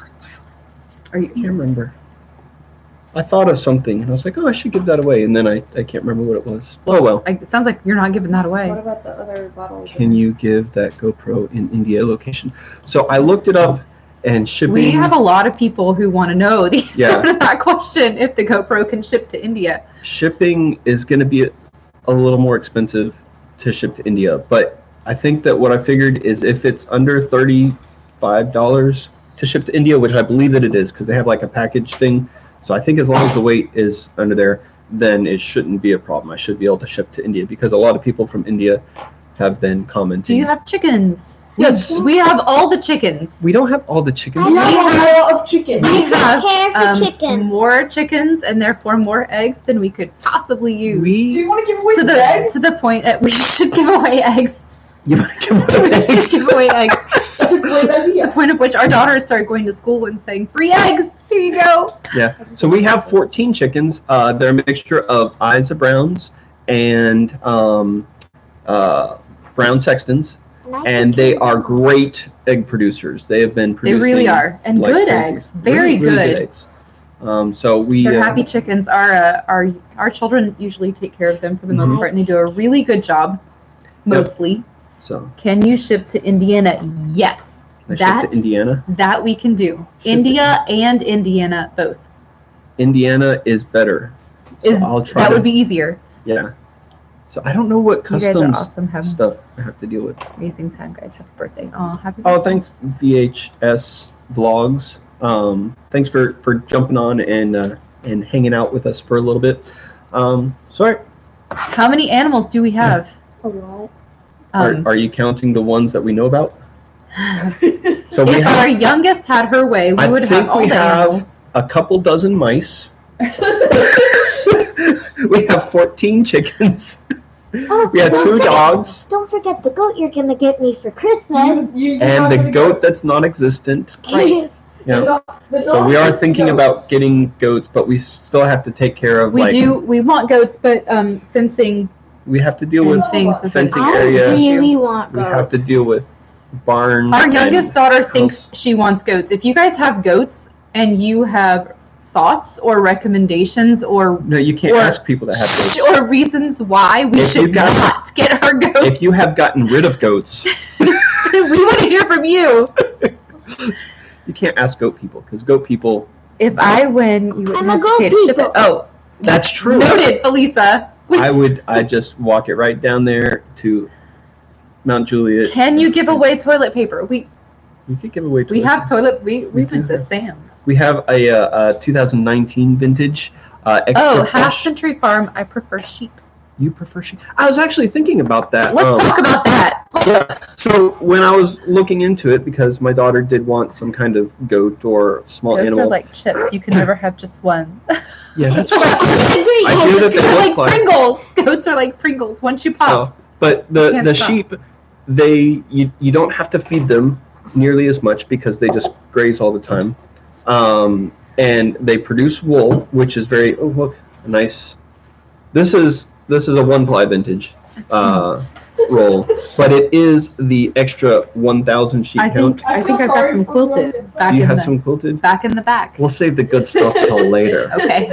Are you? I can't remember. I thought of something and I was like, oh, I should give that away, and then I can't remember what it was. Oh well. It sounds like you're not giving that away. What about the other bottles? Can you give that GoPro in India location? So I looked it up, and shipping. We have a lot of people who want to know the Yeah. answer to that question, if the GoPro can ship to India. Shipping is going to be a little more expensive to ship to India, but I think that what I figured is if it's under $35 to ship to India, which I believe that it is because they have a package thing. So I think as long as the weight is under there, then it shouldn't be a problem. I should be able to ship to India because a lot of people from India have been commenting. Do you have chickens? Yes. We have all the chickens. We don't have all the chickens. I love Pile of chicken. We have care for chickens. more chickens and therefore more eggs than we could possibly use. Do you want to give away to some the eggs? to the point that we should give away eggs. You want to give We away should eggs? give away eggs. That's a great The idea. point of which our daughters started going to school and saying, "Free eggs! Here you go." Yeah. So we have 14 chickens. They're a mixture of Isa Browns and Brown Sextons, and they are great egg producers. They have been They producing. really are, and like good crazy. eggs, very Really good. eggs. So we. They're happy chickens. Our children usually take care of them for the most Mhm. part, and they do a really good job. Mostly. So Can you ship to Indiana? Yes. I shipped to Indiana. That we can do. Ship to India and Indiana both. Indiana is better. So I'll try. That would be easier. Yeah. So I don't know what You guys are customs awesome. Have an stuff I have to deal with. amazing time, guys. Happy birthday. Oh, happy Oh, birthday. thanks VHS Vlogs. Thanks for jumping on and hanging out with us for a little bit. Sorry, How many animals do we have? A lot. are you counting the ones that we know about? So we If our have youngest had her way, we I would have think all we the have- animals. a couple dozen mice. We have 14 chickens. Oh, We have don't 2 forget- dogs Don't forget the goat you're gonna get me for Christmas. You and talk the to goat that's non-existent. Right. Yeah. The So dog we are eats thinking goats. about getting goats, but we still have to take care of We want goats, but fencing we have to deal and with things is fencing I area. really want We goats. have to deal with barns. Our and- youngest daughter thinks she wants goats. If you guys have goats and you have thoughts or recommendations or No, you can't or- ask people that have goats. or reasons why we If you should got- not get our goats, If you have gotten rid of goats, we want to hear from you. you can't ask goat people because goat people. If I win, you would I'm a have to goat pay to ship it. people. Oh, That's true. noted, Felisa. I just walk it right down there to Mount Juliet. Can you give away toilet paper? We could give away. we toilet have paper. toilet. We We've been do to have- Sam's. We have a 2019 vintage extra Oh, Half fresh. Century Farm. I prefer sheep. You prefer sheep? I was actually thinking about that. Let's talk about that. Yeah. So when I was looking into it, because my daughter did want some kind of goat or small Goats animal. are like chips. You can never have just one. Yeah, that's right. I I do that they They're look like like. Pringles. Goats are like Pringles. Once you pop, So, but the Can't stop. sheep, you don't have to feed them nearly as much because they just graze all the time, and they produce wool, which is very look nice. This is a 1-ply vintage roll, but it is the extra 1,000 sheep I count. think I've got some quilted back Do you in have the some quilted? back in the back. We'll save the good stuff till later. Okay.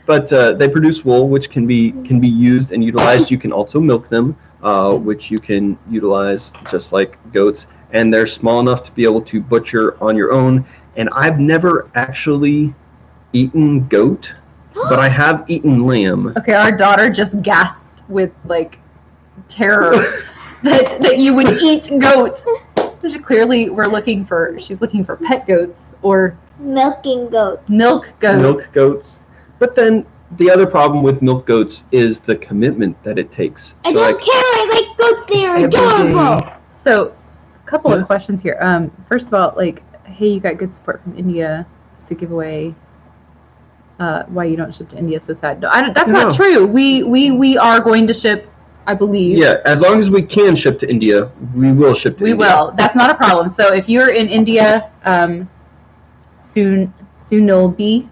But they produce wool, which can be used and utilized. You can also milk them, which you can utilize just like goats. And they're small enough to be able to butcher on your own. And I've never actually eaten goat, but I have eaten lamb. Okay, our daughter just gasped with like terror that you would eat goats. Clearly, she's looking for pet goats or Milking goats. milk goats. Milk goats. But then the other problem with milk goats is the commitment that it takes. I So, don't like, care. I like goats. They're it's every adorable. day. So, a couple Yeah. of questions here. First of all, like, hey, you got good support from India. Just to give away why you don't ship to India. So sad. No, that's No. not true. We are going to ship, I believe. Yeah, as long as we can ship to India, we will ship to We India. will. That's not a problem. So if you're in India, soon will be.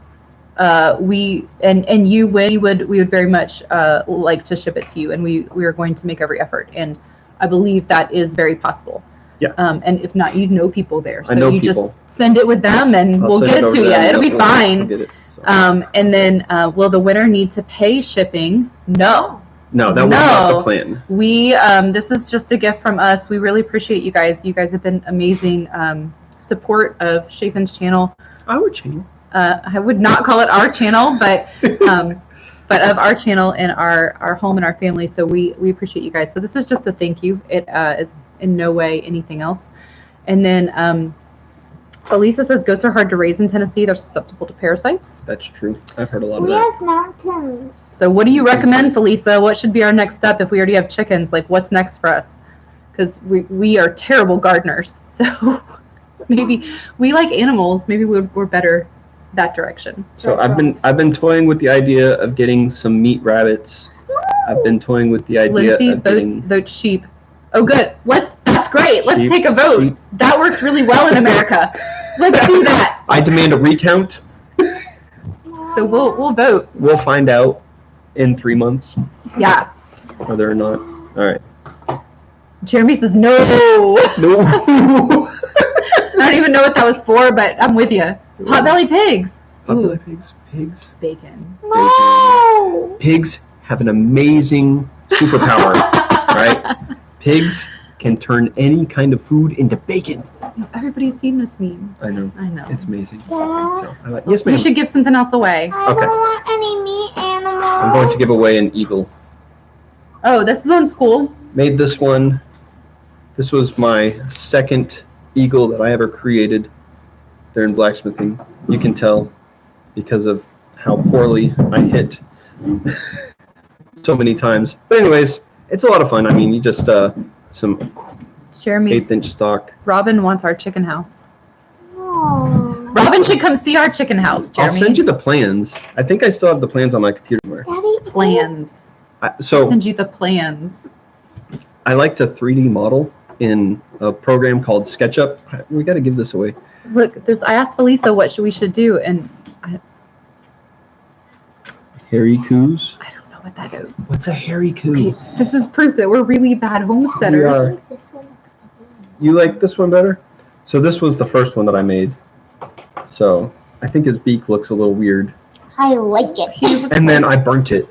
We would very much like to ship it to you, and we are going to make every effort. And I believe that is very possible. Yeah. And if not, you'd know people there, so I know you people. just send it with them, and I'll we'll send get it over to you. them, It'll be I'll fine. get it, so. And then, will the winner need to pay shipping? No. No, that was not the No. plan. We this is just a gift from us. We really appreciate you guys. You guys have been amazing support of Shafin's channel. Our channel. I would not call it our channel, but of our channel and our home and our family. So we appreciate you guys. So this is just a thank you. It is in no way anything else. And then Elisa says goats are hard to raise in Tennessee. They're susceptible to parasites. That's true. I've heard a lot of We that. have mountains. So what do you recommend, Felisa? What should be our next step if we already have chickens? Like, what's next for us? Because we are terrible gardeners. So maybe we like animals. Maybe we're better that direction. So I've been toying with the idea of getting some meat rabbits. I've been toying with the idea Lindsay, of getting vote sheep. Oh, good. That's great. Let's Sheep, take a vote. sheep. That works really well in America. Let's do that. I demand a recount. So we'll vote. We'll find out in 3 months Yeah. whether or not. All right. Jeremy says no. No. I don't even know what that was for, but I'm with you. Potbelly pigs. Ooh, Pigs. bacon. No. Pigs have an amazing superpower, right? Pigs can turn any kind of food into bacon. Everybody's seen this meme. I know. It's amazing. Dad, So, I like, yes, We ma'am. should give something else away. I Okay. don't want any meat animals. I'm going to give away an eagle. Oh, this one's cool. Made this one. This was my second eagle that I ever created there in blacksmithing. You can tell because of how poorly I hit so many times. But anyways, it's a lot of fun. I mean, you just some Jeremy's 1/8 inch stock. Robin wants our chicken house. No. Robin should come see our chicken house, I'll Jeremy. send you the plans. I think I still have the plans on my computer somewhere. Daddy, plans. So Send you the plans. I like to 3D model in a program called SketchUp. We got to give this away. Look, I asked Felisa what we should do, and Hairy coos. I don't know what that is. What's a hairy coo? Okay, this is proof that we're really bad homesteaders. We are. This one looks You like this one better? So this was the first one that I made. So I think his beak looks a little weird. I like it. And then I burnt it.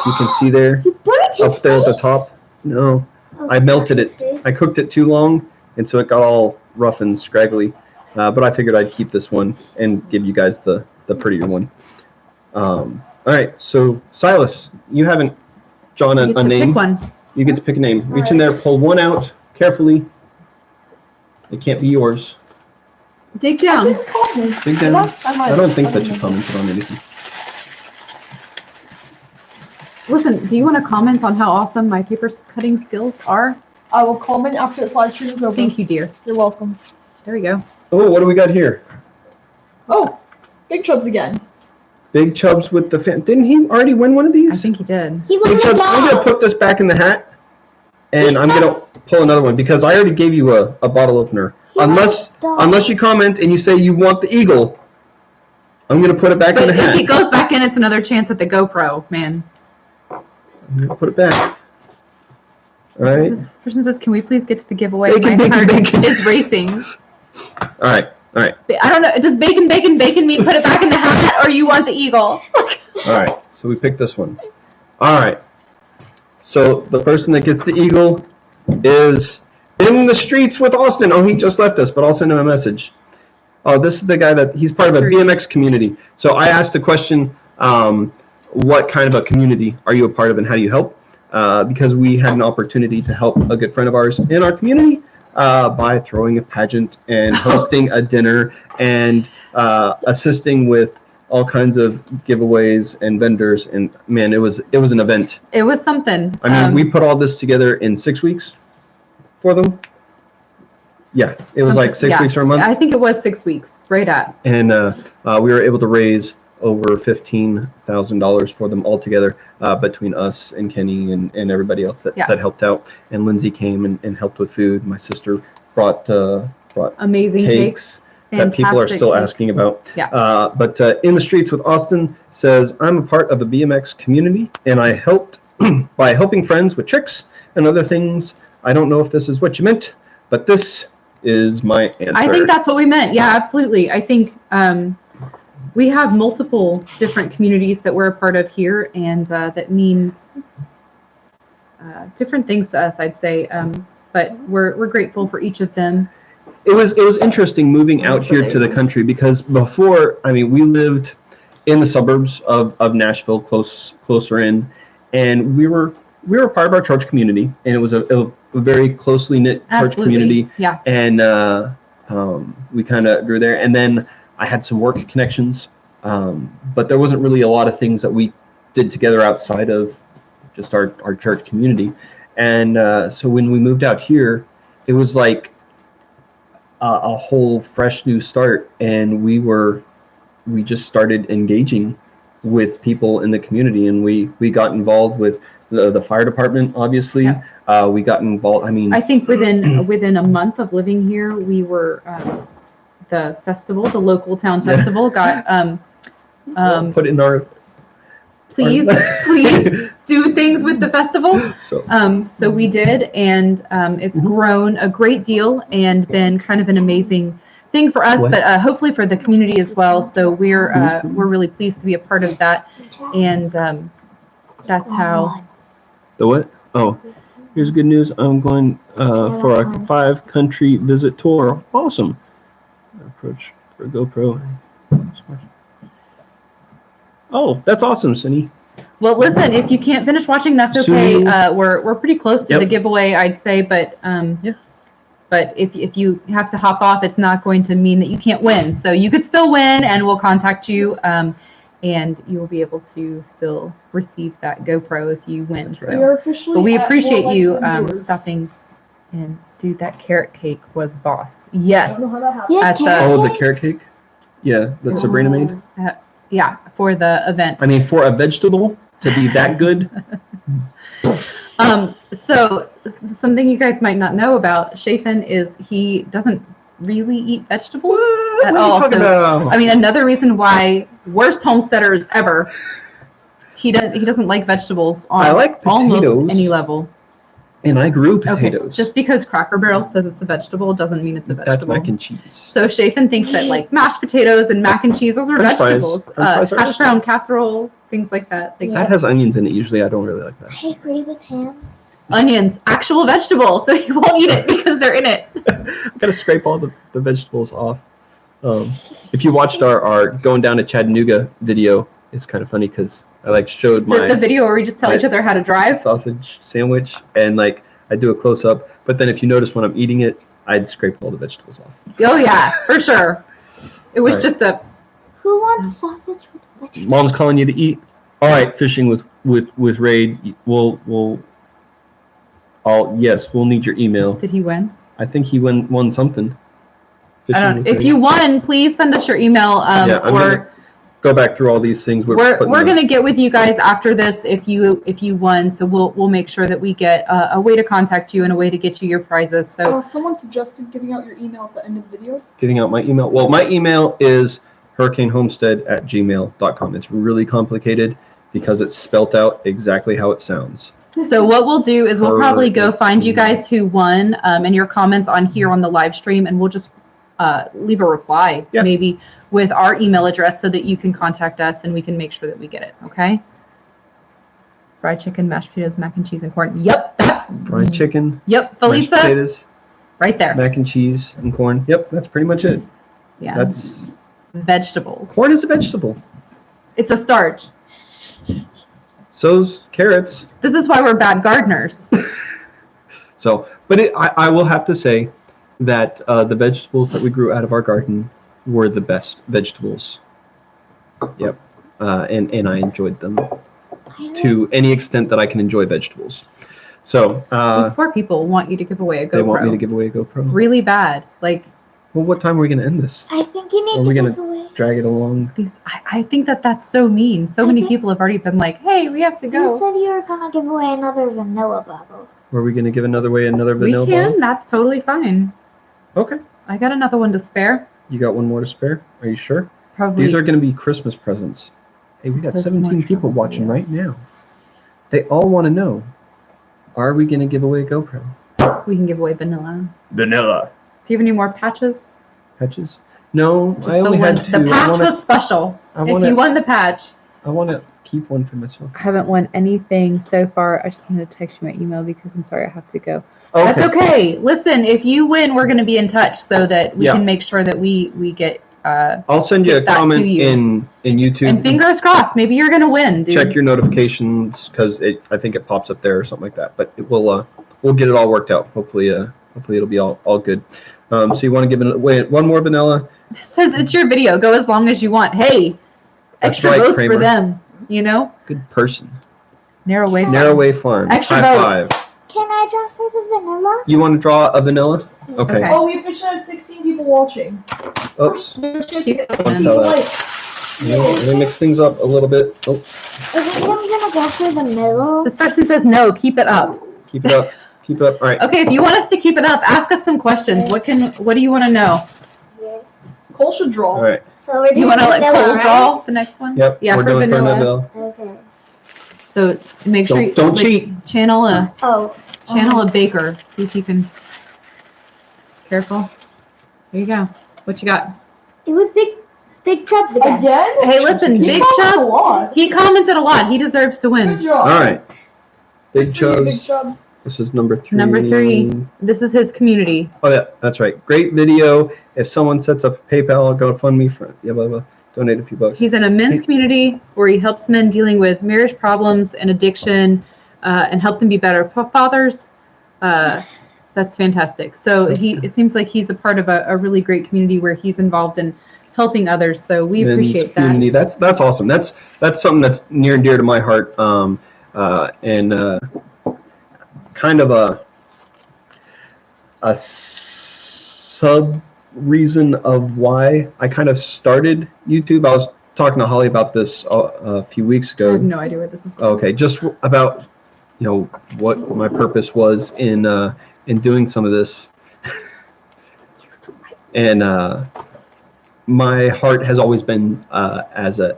You can see there, You burnt it. up there at the top. No, I melted it. I cooked it too long, and so it got all rough and scraggly. But I figured I'd keep this one and give you guys the prettier one. All right, so Silas, you haven't drawn You a get to name. pick one. You get to pick a name. Reach in there, pull one out carefully. It can't be yours. Dig down. Dig down. I don't think that you commented on anything. Listen, do you want to comment on how awesome my paper cutting skills are? I will comment after the live stream is over. Thank you, dear. You're welcome. There we go. Oh, what do we got here? Oh, big chubs again. Big Chubs with the fan. Didn't he already win one of I these? think he did. He won Big the Chubs, I'm gonna ball. put this back in the hat, and I'm gonna pull another one because I already gave you a bottle opener. Unless you comment and you say you want the eagle, I'm gonna put it back in But the if hat. it goes back in, it's another chance at the GoPro, man. I'm gonna put it back. All right. This person says, "Can we please get to the giveaway? Bacon, My bacon, heart bacon. is racing." All right. I don't know. Does bacon mean put it back in the hat, or you want the eagle? All right. So we picked this one. All right. So the person that gets the eagle is in the streets with Austin. Oh, he just left us, but I'll send him a message. Oh, this is the guy he's part of a BMX community. So I asked the question, what kind of a community are you a part of and how do you help? Because we had an opportunity to help a good friend of ours in our community by throwing a pageant and hosting a dinner and assisting with all kinds of giveaways and vendors, and man, it was an event. It was something. I mean, we put all this together in 6 weeks for them. Yeah, it was like 6 weeks or a month. I think it was 6 weeks, right at. And we were able to raise over $15,000 for them all together, between us and Kenny and everybody else that helped out. And Lindsay came and helped with food. My sister brought amazing cakes that people are still asking about. Yeah. But In the Streets with Austin says, I'm a part of a BMX community, and I helped by helping friends with tricks and other things. I don't know if this is what you meant, but this is my answer. I think that's what we meant. Yeah, absolutely. I think we have multiple different communities that we're a part of here, and that mean different things to us, I'd say. But we're grateful for each of them. It was interesting moving out here to the country, because before, I mean, we lived in the suburbs of Nashville, closer in, and we were part of our church community, and it was a very closely knit church community. Yeah. And we kind of grew there, and then I had some work connections, but there wasn't really a lot of things that we did together outside of just our church community. And so when we moved out here, it was like a whole fresh new start, and we just started engaging with people in the community, and we got involved with the fire department, obviously. Yeah. We got involved. I mean, I think within a month of living here, we were the local town festival got put in our. Please do things with the festival. So we did, and it's grown a great deal and been kind of an amazing thing for us, but hopefully for the community as well. So we're really pleased to be a part of that, and that's how. The what? Oh, here's good news. I'm going for a 5-country visit tour. Awesome. Approach for GoPro. Oh, that's awesome, Cindy. Well, listen, if you can't finish watching, that's okay. We're pretty close to the giveaway, I'd say, but but if you have to hop off, it's not going to mean that you can't win. So you could still win, and we'll contact you, and you will be able to still receive that GoPro if you win. That's So, but we appreciate you stopping and dude, that carrot cake was boss. Yes. I don't know how that happened. Yes, The carrot cake? Yeah, that Sabrina made? Yeah, for the event. I mean, for a vegetable to be that good. So something you guys might not know about Chafin is he doesn't really eat vegetables at all. So I mean, another reason why worst homesteaders ever. He doesn't like vegetables on almost any level. And I grew potatoes. Okay, just because Cracker Barrel says it's a vegetable doesn't mean it's a vegetable. That's mac and cheese. So Chafin thinks that like mashed potatoes and mac and cheese, those are vegetables. Hash brown casserole, things like that. That has onions in it. Usually I don't really like that. I agree with him. Onions, actual vegetable, so he won't eat it because they're in it. I gotta scrape all the vegetables off. If you watched our going down to Chattanooga video, it's kind of funny because I showed the video where we just tell each other how to drive. Sausage sandwich, and I do a close up. But then if you notice when I'm eating it, I'd scrape all the vegetables off. Oh yeah, for sure. It was just a. Who wants sausage with vegetables? Mom's calling you to eat. All right, fishing with Raid. We'll need your email. Did he win? I think he won something. I don't know. If you won, please send us your email. Or go back through all these things. We're gonna get with you guys after this if you won. So we'll make sure that we get a way to contact you and a way to get you your prizes. So someone suggested giving out your email at the end of the video. Giving out my email. Well, my email is hurricanehomestead@gmail.com. It's really complicated because it's spelt out exactly how it sounds. So what we'll do is we'll probably go find you guys who won and your comments on here on the live stream, and we'll just leave a reply maybe with our email address so that you can contact us and we can make sure that we get it. Okay. Fried chicken, mashed potatoes, mac and cheese, and corn. Yep, that's fried chicken. Yep, Felisa. Mashed potatoes. Right there. Mac and cheese and corn. Yep, that's pretty much it. Yeah. That's vegetables. Corn is a vegetable. It's a starch. So's carrots. This is why we're bad gardeners. I will have to say that the vegetables that we grew out of our garden were the best vegetables. Yep. And I enjoyed them to any extent that I can enjoy vegetables. So These poor people want you to give away a GoPro. they want me to give away a GoPro. Really bad. Like, well, what time are we going to end this? I think you Are need we to gonna give away. drag it along? I think that's so mean. So many people have already been like, hey, we have to You go. said you were gonna give away another vanilla bottle. Were we going to give another vanilla We can. bottle? That's totally fine. Okay. I got another one to spare. You got one more to spare? Are you sure? Probably. These are going to be Christmas presents. Hey, we got This 17 one's people probably, watching right now. They all want to know, are we going to give away a GoPro? We can give away vanilla. Vanilla. Do you have any more patches? Patches? No, Just I only the one. had 2. The patch was special. If you won the patch. I want to keep one for myself. I haven't won anything so far. I just wanted to text you my email because I'm sorry I have to go. Okay. That's okay. Listen, if you win, we're going to be in touch so that we Yeah. can make sure that we get. I'll send you a get that comment to you. in YouTube. And fingers crossed, maybe you're going to win, dude. Check your notifications because I think it pops up there or something like that. But it will we'll get it all worked out. Hopefully it'll be all good. So you want to give away one more vanilla? It says it's your video. Go as long as you want. Hey, That's extra right, votes Kramer. for them. You know, Good person. Narrow Way. Narrowway Farm. Extra High votes. five. Can I draw for the vanilla? You want to draw a vanilla? Okay. Okay. Oh, we officially have 16 people watching. Oops. There's a chance Keep to get going. 16 likes. Let me mix things up a little bit. Oh, Is anyone gonna go for the middle? This person says no. Keep it up. keep it up. Keep it up. All right. Okay, if you want us to keep it up, ask us some questions. What do you want to know? Cole should draw. All right. So we're Do you doing want to let vanilla, Cole right? draw the next one? Yep. Yeah, we're for doing vanilla. Okay. So make sure you Don't cheat. channel Oh. a baker. See if you can. Careful. There you go. What you got? It was big chubs again. Again? Hey, listen, He Big comments a Chubbs. lot. He commented a lot. He deserves to win. Good job. All right. Big Good for you, Big Chubs. Chubs. This is number 3. Number 3. This is his community. Oh yeah, that's right. Great video. If someone sets up PayPal, I'll go fund me for donate a few bucks. He's in a men's community where he helps men dealing with marriage problems and addiction, and help them be better fathers. That's fantastic. So it seems like he's a part of a really great community where he's involved in helping others. So we Men's appreciate community. that. That's awesome. That's something that's near and dear to my heart. And kind of a sub reason of why I kind of started YouTube. I was talking to Holly about this a few weeks I ago. have no idea where this is going. Okay, just about what my purpose was in doing some of this, and my heart has always been as a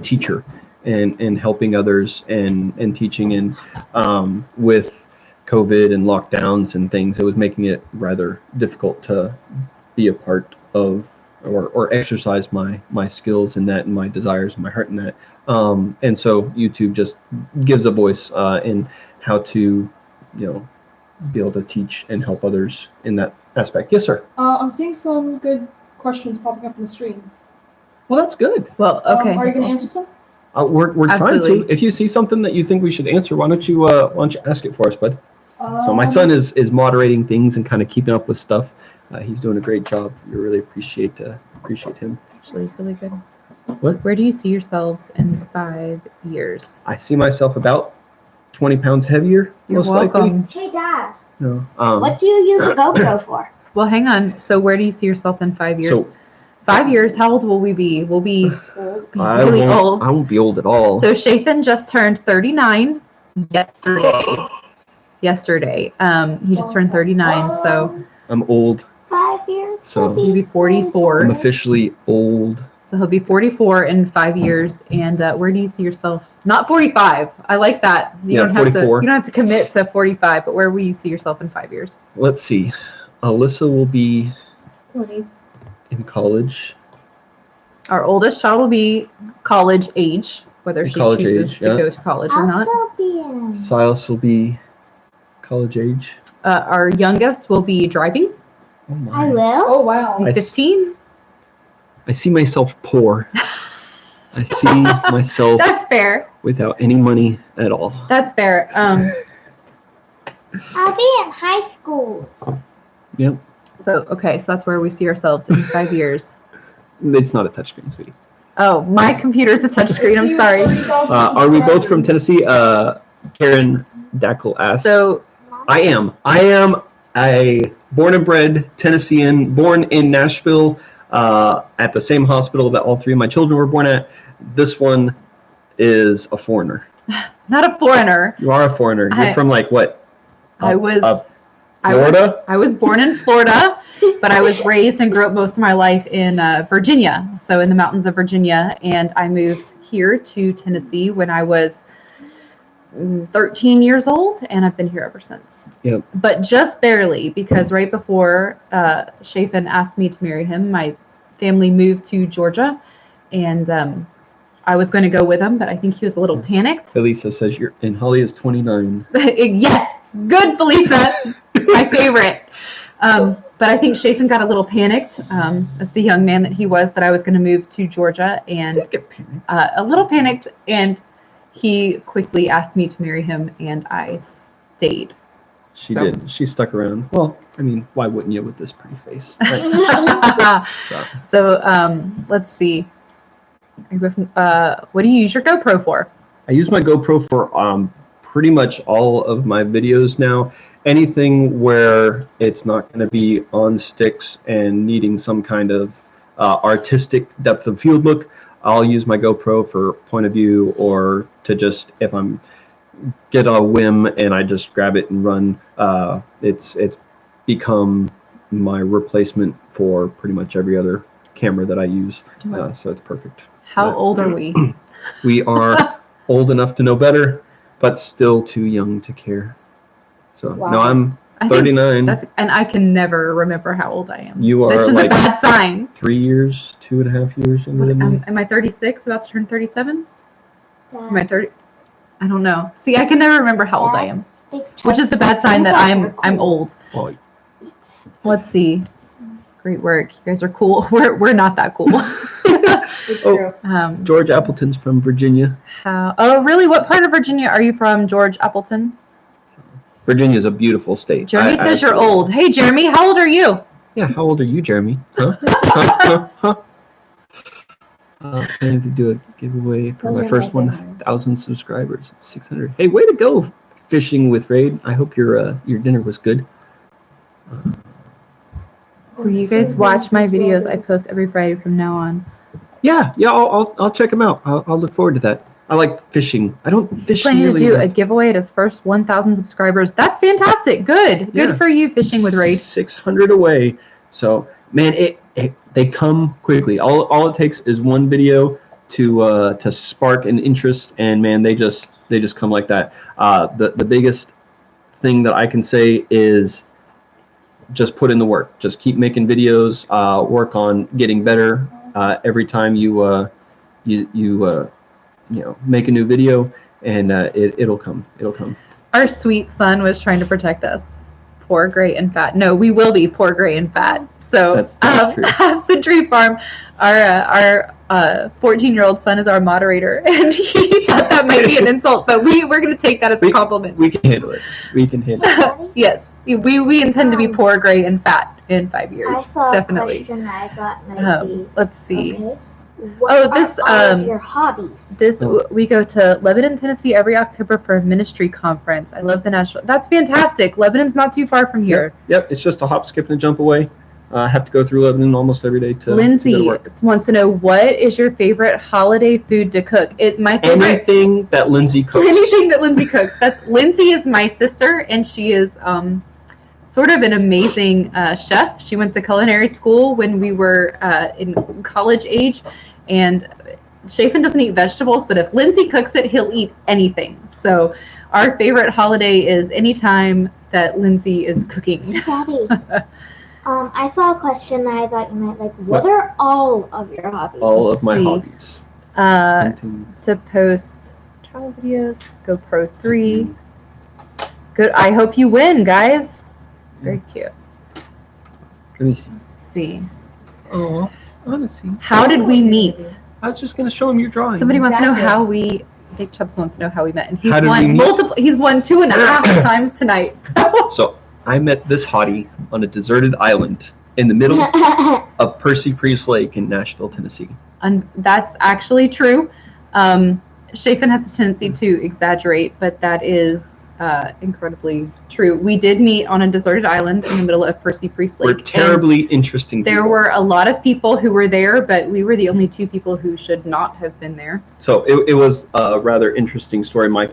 teacher and helping others and teaching, and with COVID and lockdowns and things, it was making it rather difficult to be a part of or exercise my skills in that and my desires and my heart in that. And so YouTube just gives a voice in how to, be able to teach and help others in that aspect. Yes, sir. I'm seeing some good questions popping up on the stream. Well, that's good. Well, okay. Are you going to answer some? We're trying to. Absolutely. If you see something that you think we should answer, why don't you ask it for us, bud? So my Um, son is moderating things and kind of keeping up with stuff. He's doing a great job. We really appreciate him. Actually, really good. What? Where do you see yourselves in 5 years? I see myself about 20 pounds heavier, You're most likely. welcome. Hey, Dad. No. What do you use a GoPro for? Well, hang on. So where do you see yourself in 5 years? So 5 years, how old will we be? We'll be I really won't, old. I won't be old at all. So Shathan just turned 39 yesterday. He just turned 39, so I'm old. 5 years. So- he'll be 44. I'm officially old. So he'll be 44 in 5 years. And where do you see yourself? Not 45. I like that. You Yeah, don't have 44. You don't have to commit to 45, but where will you see yourself in 5 years? Let's see. Alyssa will be 20. in college. Our oldest child will be college age, whether she College chooses age, to yeah. go to college or I'll not. still be in. Silas will be college age. Our youngest will be driving, Oh my. I will. Oh, wow. I 15. I see myself poor. I see myself That's fair. without any money at all. That's fair. I'll be in high school. So that's where we see ourselves in 5 years. It's not a touchscreen, sweetie. Oh, my computer's a touchscreen. I'm sorry. Are we both from Tennessee? Karen Dackle asked. So I am a born and bred Tennessean, born in Nashville, at the same hospital that all three of my children were born at. This one is a foreigner. not a foreigner. You are a foreigner. You're from like what? Florida? I was born in Florida, but I was raised and grew up most of my life in Virginia, so in the mountains of Virginia, and I moved here to Tennessee when I was 13 years old, and I've been here ever since. Yep. But just barely, because right before Chafin asked me to marry him, my family moved to Georgia, and I was going to go with him, but I think he was a little panicked. Felisa says and Holly is 29. Yes, good, Felisa, my favorite. But I think Chafin got a little panicked, as the young man that he was, that I was going to move to Georgia, and a little panicked, and he quickly asked me to marry him, and I stayed. She did. She stuck around. Well, I mean, why wouldn't you with this pretty face? So let's see. What do you use your GoPro for? I use my GoPro for pretty much all of my videos now. Anything where it's not going to be on sticks and needing some kind of artistic depth of field look, I'll use my GoPro for point of view, or to just, if I'm get a whim and I just grab it and run. It's become my replacement for pretty much every other camera that I use. So it's perfect. How old are we? We are old enough to know better, but still too young to care. So no, I'm 39. And I can never remember how old I am. You are That's just like a bad sign. 3 years, 2.5 years younger than me. Am I 36? About to turn 37? Am I 30? I don't know. See, I can never remember how old I am, which is a bad sign that I'm old. Oh. Let's see. Great work. You guys are cool. We're not that cool. It's true. George Appleton's from Virginia. Oh, really? What part of Virginia are you from, George Appleton? Virginia is a beautiful state. Jeremy says you're old. Hey, Jeremy, how old are you? Yeah, how old are you, Jeremy? Huh? Planning to do a giveaway for my first 1,000 subscribers. 600. Hey, way to go, Fishing with Raid. I hope your dinner was good. Will you guys watch my videos? I post every Friday from now on. Yeah, I'll check them out. I'll look forward to that. I like fishing. I don't fish. Planning to do a giveaway at his first 1,000 subscribers. That's fantastic. Good for you, Fishing with Raid. 600 away. So man, they come quickly. All it takes is one video to spark an interest, and man, they just come like that. The biggest thing that I can say is just put in the work. Just keep making videos. Work on getting better. Every time you make a new video, and it'll come. Our sweet son was trying to protect us. Poor, gray, and fat. No, we will be poor, gray, and fat. So that's true. Half Century Farm, our 14-year-old son is our moderator, and he thought that might be an insult, but we're going to take that as a compliment. We can handle it. Yes, we intend to be poor, gray, and fat in 5 years. I saw definitely. A question that I thought might be. Let's see. Okay. What this are all of your hobbies? We go to Lebanon, Tennessee every October for a ministry conference. I love the national. That's fantastic. Lebanon's not too far from here. Yep. It's just a hop, skip, and a jump away. I have to go through Lebanon almost every day to Lindsay to work. Wants to know, what is your favorite holiday food to cook? Anything that Lindsay cooks. Anything that Lindsay cooks. Lindsay is my sister, and she is sort of an amazing chef. She went to culinary school when we were in college age, and Chafin doesn't eat vegetables, but if Lindsay cooks it, he'll eat anything. So our favorite holiday is anytime that Lindsay is cooking. Daddy, I saw a question that I thought you might like. What are all of your hobbies? All of my hobbies. To post travel videos, GoPro 3. Good. I hope you win, guys. Very cute. Let me see. Let's see. Oh, honestly. How did we meet? I was just going to show him your drawing. Somebody wants to know how we. Big Chubbs wants to know how we met, and he's How did we won meet? multiple. He's won 2.5 times tonight. So I met this hottie on a deserted island in the middle of Percy Priest Lake in Nashville, Tennessee. That's actually true. Chafin has a tendency to exaggerate, but that is incredibly true. We did meet on a deserted island in the middle of Percy Priest Lake. We're terribly interesting people. There were a lot of people who were there, but we were the only 2 people who should not have been there. So it was a rather interesting story. My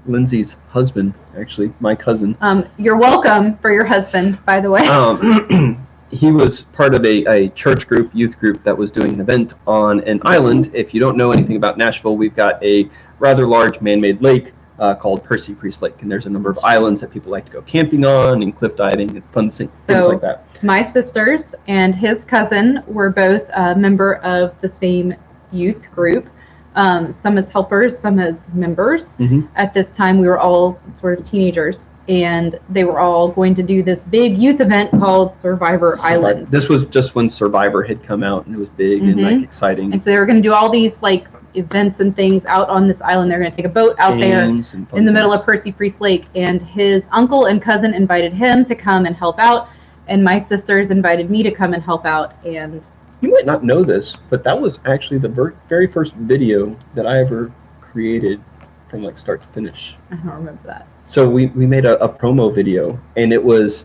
Lindsay's husband, actually, my cousin. You're welcome for your husband, by the way. He was part of a church group, youth group, that was doing an event on an island. If you don't know anything about Nashville, we've got a rather large man-made lake called Percy Priest Lake, and there's a number of islands that people like to go camping on and cliff diving and fun things like that. My sisters and his cousin were both a member of the same youth group, some as helpers, some as members. At this time, we were all sort of teenagers, and they were all going to do this big youth event called Survivor Island. This was just when Survivor had come out, and it was big and like exciting. And so they were going to do all these like events and things out on this island. They're going to take a boat out there in the middle of Percy Priest Lake, and his uncle and cousin invited him to come and help out, and my sisters invited me to come and help out. And you might not know this, but that was actually the very first video that I ever created from like start to finish. I don't remember that. So we made a promo video, and it was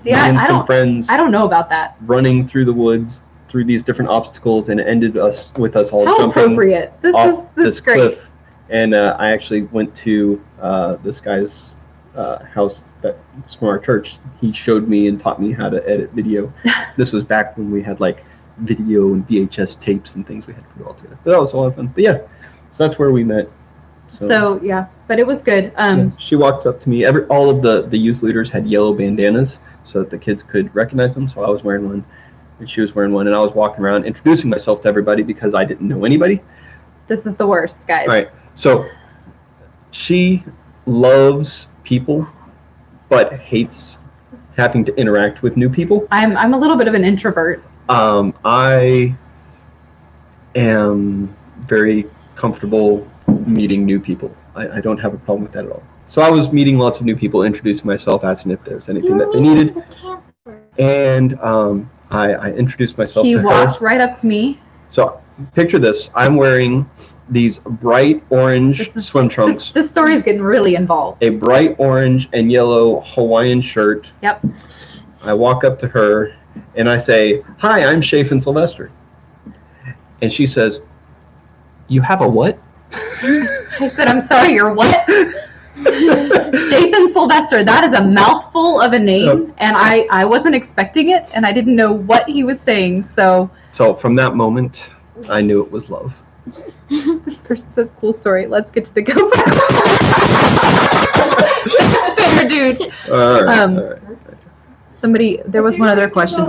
me and some friends. I don't know about that. Running through the woods through these different obstacles, and it ended with us all jumping appropriate. off this great. cliff. And I actually went to this guy's house that's from our church. He showed me and taught me how to edit video. This was back when we had like video and VHS tapes and things we had to put all together. But that was a lot of fun. But yeah, so that's where we met. So yeah, but it was good. She walked up to me. All of the youth leaders had yellow bandanas so that the kids could recognize them. So I was wearing one, and she was wearing one, and I was walking around introducing myself to everybody because I didn't know anybody. This is the worst, guys. All right. So she loves people, but hates having to interact with new people. I'm a little bit of an introvert. I am very comfortable meeting new people. I don't have a problem with that at all. So I was meeting lots of new people, introducing myself, asking if there's anything that they needed. And I introduced myself to her. He walked right up to me. So picture this. I'm wearing these bright orange swim trunks. This story is getting really involved. A bright orange and yellow Hawaiian shirt. Yep. I walk up to her and I say, "Hi, I'm Chafin Sylvester." And she says, "You have a what?" I said, "I'm sorry, you're what?" Chafin Sylvester, that is a mouthful of a name, and I wasn't expecting it, and I didn't know what he was saying, so from that moment, I knew it was love. This person says, "Cool story, let's get to the GoPro." That's fair, dude. All right. There was one other question.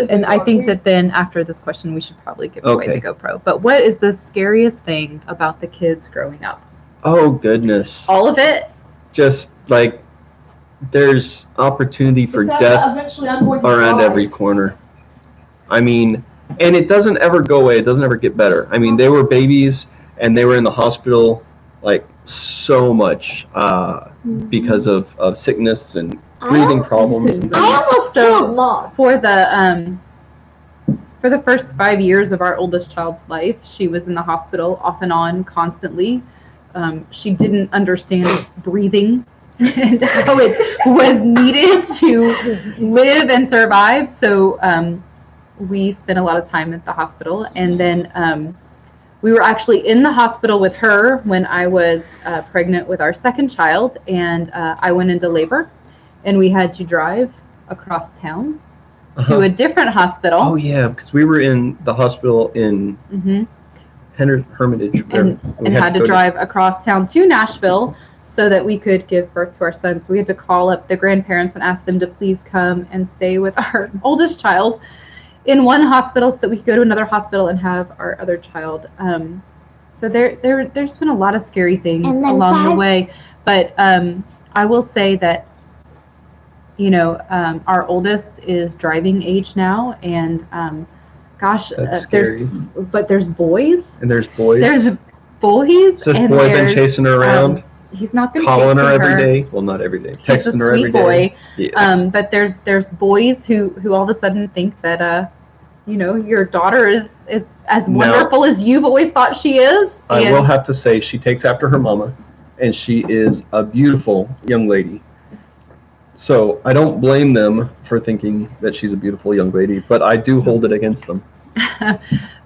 And I think that then after this question, we should probably give away the GoPro. But what is the scariest thing about the kids growing up? Oh, goodness. All of it? Just like there's opportunity for death around every corner. I mean, and it doesn't ever go away. It doesn't ever get better. I mean, they were babies and they were in the hospital like so much because of sickness and breathing problems. I almost killed Mom. For the first 5 years of our oldest child's life, she was in the hospital off and on constantly. She didn't understand breathing and how it was needed to live and survive. So we spent a lot of time at the hospital. And then we were actually in the hospital with her when I was pregnant with our second child. And I went into labor. And we had to drive across town to a different hospital. Oh, yeah, because we were in the hospital in Hermitage. And had to drive across town to Nashville so that we could give birth to our son. So we had to call up the grandparents and ask them to please come and stay with our oldest child in one hospital so that we could go to another hospital and have our other child. So there's been a lot of scary things along the way. But I will say that our oldest is driving age now, and there's boys. And there's boys. There's boys. Has this boy been chasing her around? He's not been calling her every day. Well, not every day. Texting her every day. He's a sweet boy. Yes. But there's boys who all of a sudden think that you know, your daughter is as Now- wonderful as you've always thought she is. I and will have to say she takes after her mama, and she is a beautiful young lady. So I don't blame them for thinking that she's a beautiful young lady, but I do hold it against them.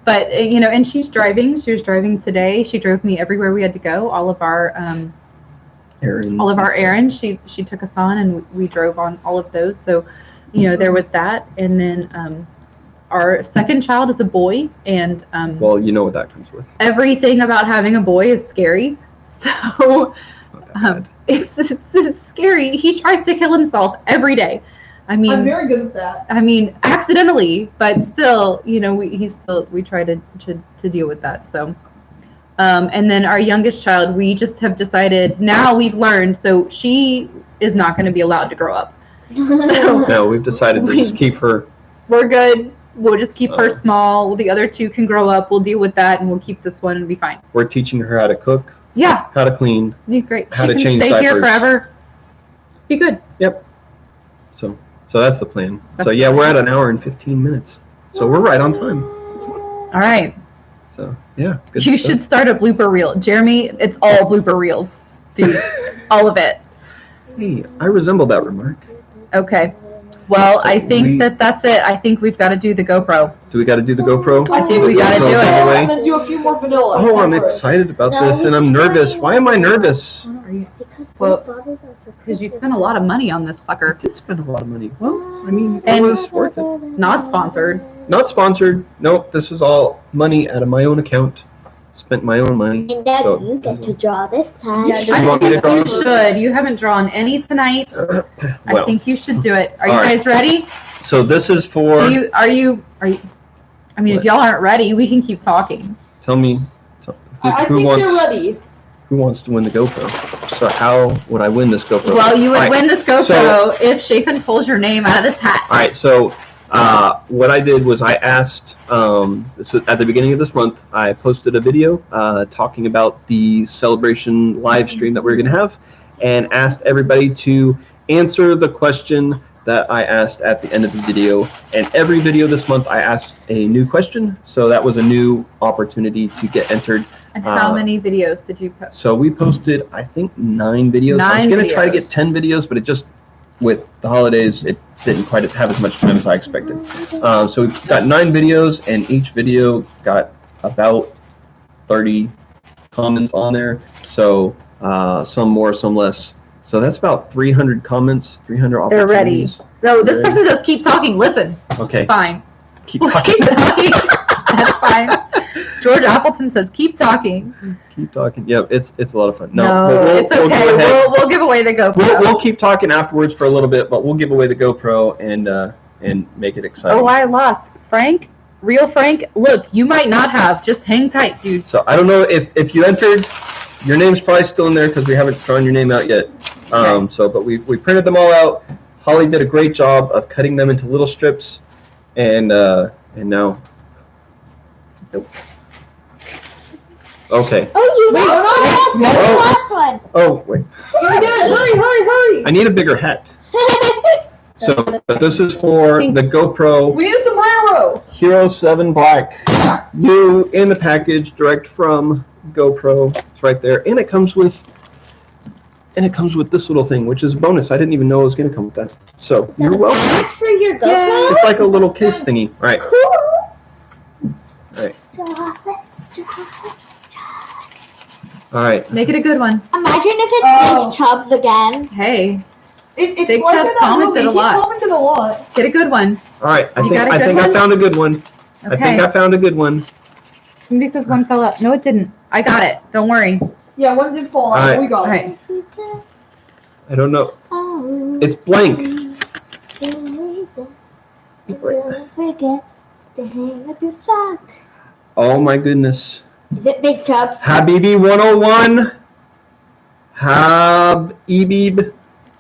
But you know, and she's driving. She was driving today. She drove me everywhere we had to go. All of our Errands all of and our stuff. errands. She took us on, and we drove on all of those. So, you know, there was that, and then our second child is a boy, and Well, you know what that comes with. everything about having a boy is scary. So It's not that bad. it's scary. He tries to kill himself every day. I mean, I'm very good at that. I mean, accidentally, but still, you know, we try to deal with that. So, and then our youngest child, we just have decided now we've learned. So she is not going to be allowed to grow up. So No, we've decided to just keep her. we're good. We'll just keep her So- small. The other two can grow up. We'll deal with that, and we'll keep this one and be fine. We're teaching her how to cook, Yeah, how to clean. you're great. How She to can change stay here diapers. forever. Be good. So that's the plan. That's So yeah, the we're at plan. an hour and 15 minutes. So we're right on time. All right. So yeah, good You stuff. should start a blooper reel. Jeremy, it's all blooper reels, dude. All of it. Hey, I resemble that remark. Okay. Well, So I think we- that's it. I think we've got to do the GoPro. Do we got to do the GoPro? I see we gotta GoPro do it. giveaway? And then do a few more vanilla. Oh, I'm excited about No, this, we and I'm can't nervous. do Why am I nervous? Because Well, those bodies are for Because you Christmas. spent a lot of money on this I sucker. did spend a lot of money. Well, I mean, it And- was worth it. Not sponsored. Not sponsored. Nope, this is all money out of my own account. Spent my own money. And Dad, So- you get to draw this time. Yeah, You want me to You draw? should. You haven't drawn any tonight. I Well, think you should do it. Are you all right. guys ready? so this is for. Are you? I mean, if What? y'all aren't ready, we can keep talking. Tell me. I Who think wants? they're ready. Who wants to win the GoPro? So how would I win this GoPro? Well, you would All right, win this GoPro if Chapin pulls your name out of this hat. All right, so what I did was I asked, this was at the beginning of this month, I posted a video talking about the celebration live stream that we're going to have, and asked everybody to answer the question that I asked at the end of the video. And every video this month I asked a new question, so that was a new opportunity to get entered. And how many videos did you post? So we posted, I think, 9 videos. I was 9 going to try to videos. get 10 videos, but it just, with the holidays, it didn't quite have as much time as I expected. So we've got 9 videos, and each video got about 30 comments on there. So some more, some less. So that's about 300 comments, 300 They're ready. opportunities. No, this person says keep talking. Listen, Okay, fine. keep We'll talking. keep talking. That's fine. George Appleton says keep talking. Keep talking. Yep, it's a lot of fun. No, but it's okay. we'll go ahead. We'll give away the GoPro. We'll keep talking afterwards for a little bit, but we'll give away the GoPro and make it exciting. Oh, I lost. Frank? Real Frank? Look, you might not have. Just hang tight, dude. So I don't know if you entered, your name's probably still in there because we haven't drawn your name out yet. So, but we printed them all out. Holly did a great job of cutting them into little strips, and now. Nope. Okay. Oh, you Wait, lost no, the no. last one. Oh wait, Hurry. I need a bigger hat. So, but this is for the GoPro We need a sombrero. Hero 7 Black, new in the package, direct from GoPro. It's right there, and it comes with this little thing, which is a bonus. I didn't even know it was going to come with that. So you're welcome. Back for your GoPro? It's like a little case thingy. All right. Cool. Right. Chocolate. All right. Make it a good one. Imagine if it's Oh. Big Chubs again. Hey, It's Big like Chub's that commented movie. a He lot. commented a lot. get a good one. All right. I You think got a good I one? found a good one. I think Okay. I found a good one. Somebody says one fell out. No, it didn't. I got it. Don't worry. Yeah, one did fall out. Alright. We got All it. right. I don't know. Oh, It's blank. Don't forget to hang up your sock. Oh my goodness. Is it Big Chubs? Habibi 101. Habib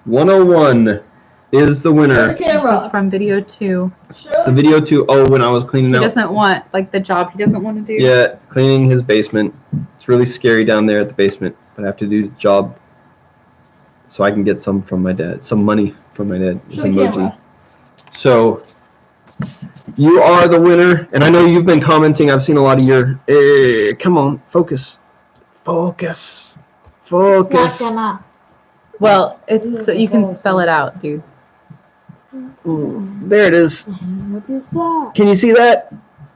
101 is the Turn the winner. This is camera. from video 2. The video too. Oh, when I was cleaning He out. doesn't want like the job he doesn't want to do. Yeah, cleaning his basement. It's really scary down there at the basement, but I have to do the job so I can get some from my dad, some money from my dad. It's Show the emoji. camera. So You are the winner, and I know you've been commenting. I've seen a lot of your. Come on, focus. It's not gonna. Well, it's you can spell it out, dude. There it is. What is that? Can you see that?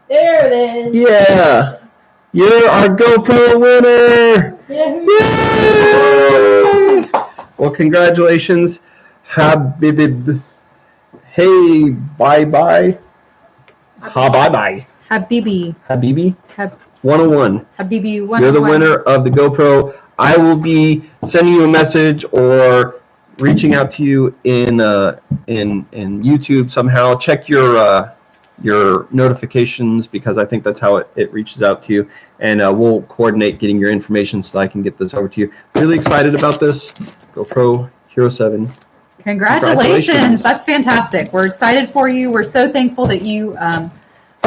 There it is. Yeah. You're our GoPro winner. Yeah. Yay! Well, congratulations, Habib. Hey, bye. Ha, bye. Habibi. Habibi Hab- 101. Habibi 101. You're the winner of the GoPro. I will be sending you a message or reaching out to you in YouTube somehow. Check your notifications because I think that's how it reaches out to you, and we'll coordinate getting your information so I can get this over to you. Really excited about this GoPro Hero 7. Congratulations. That's fantastic. We're excited for you. We're so thankful that you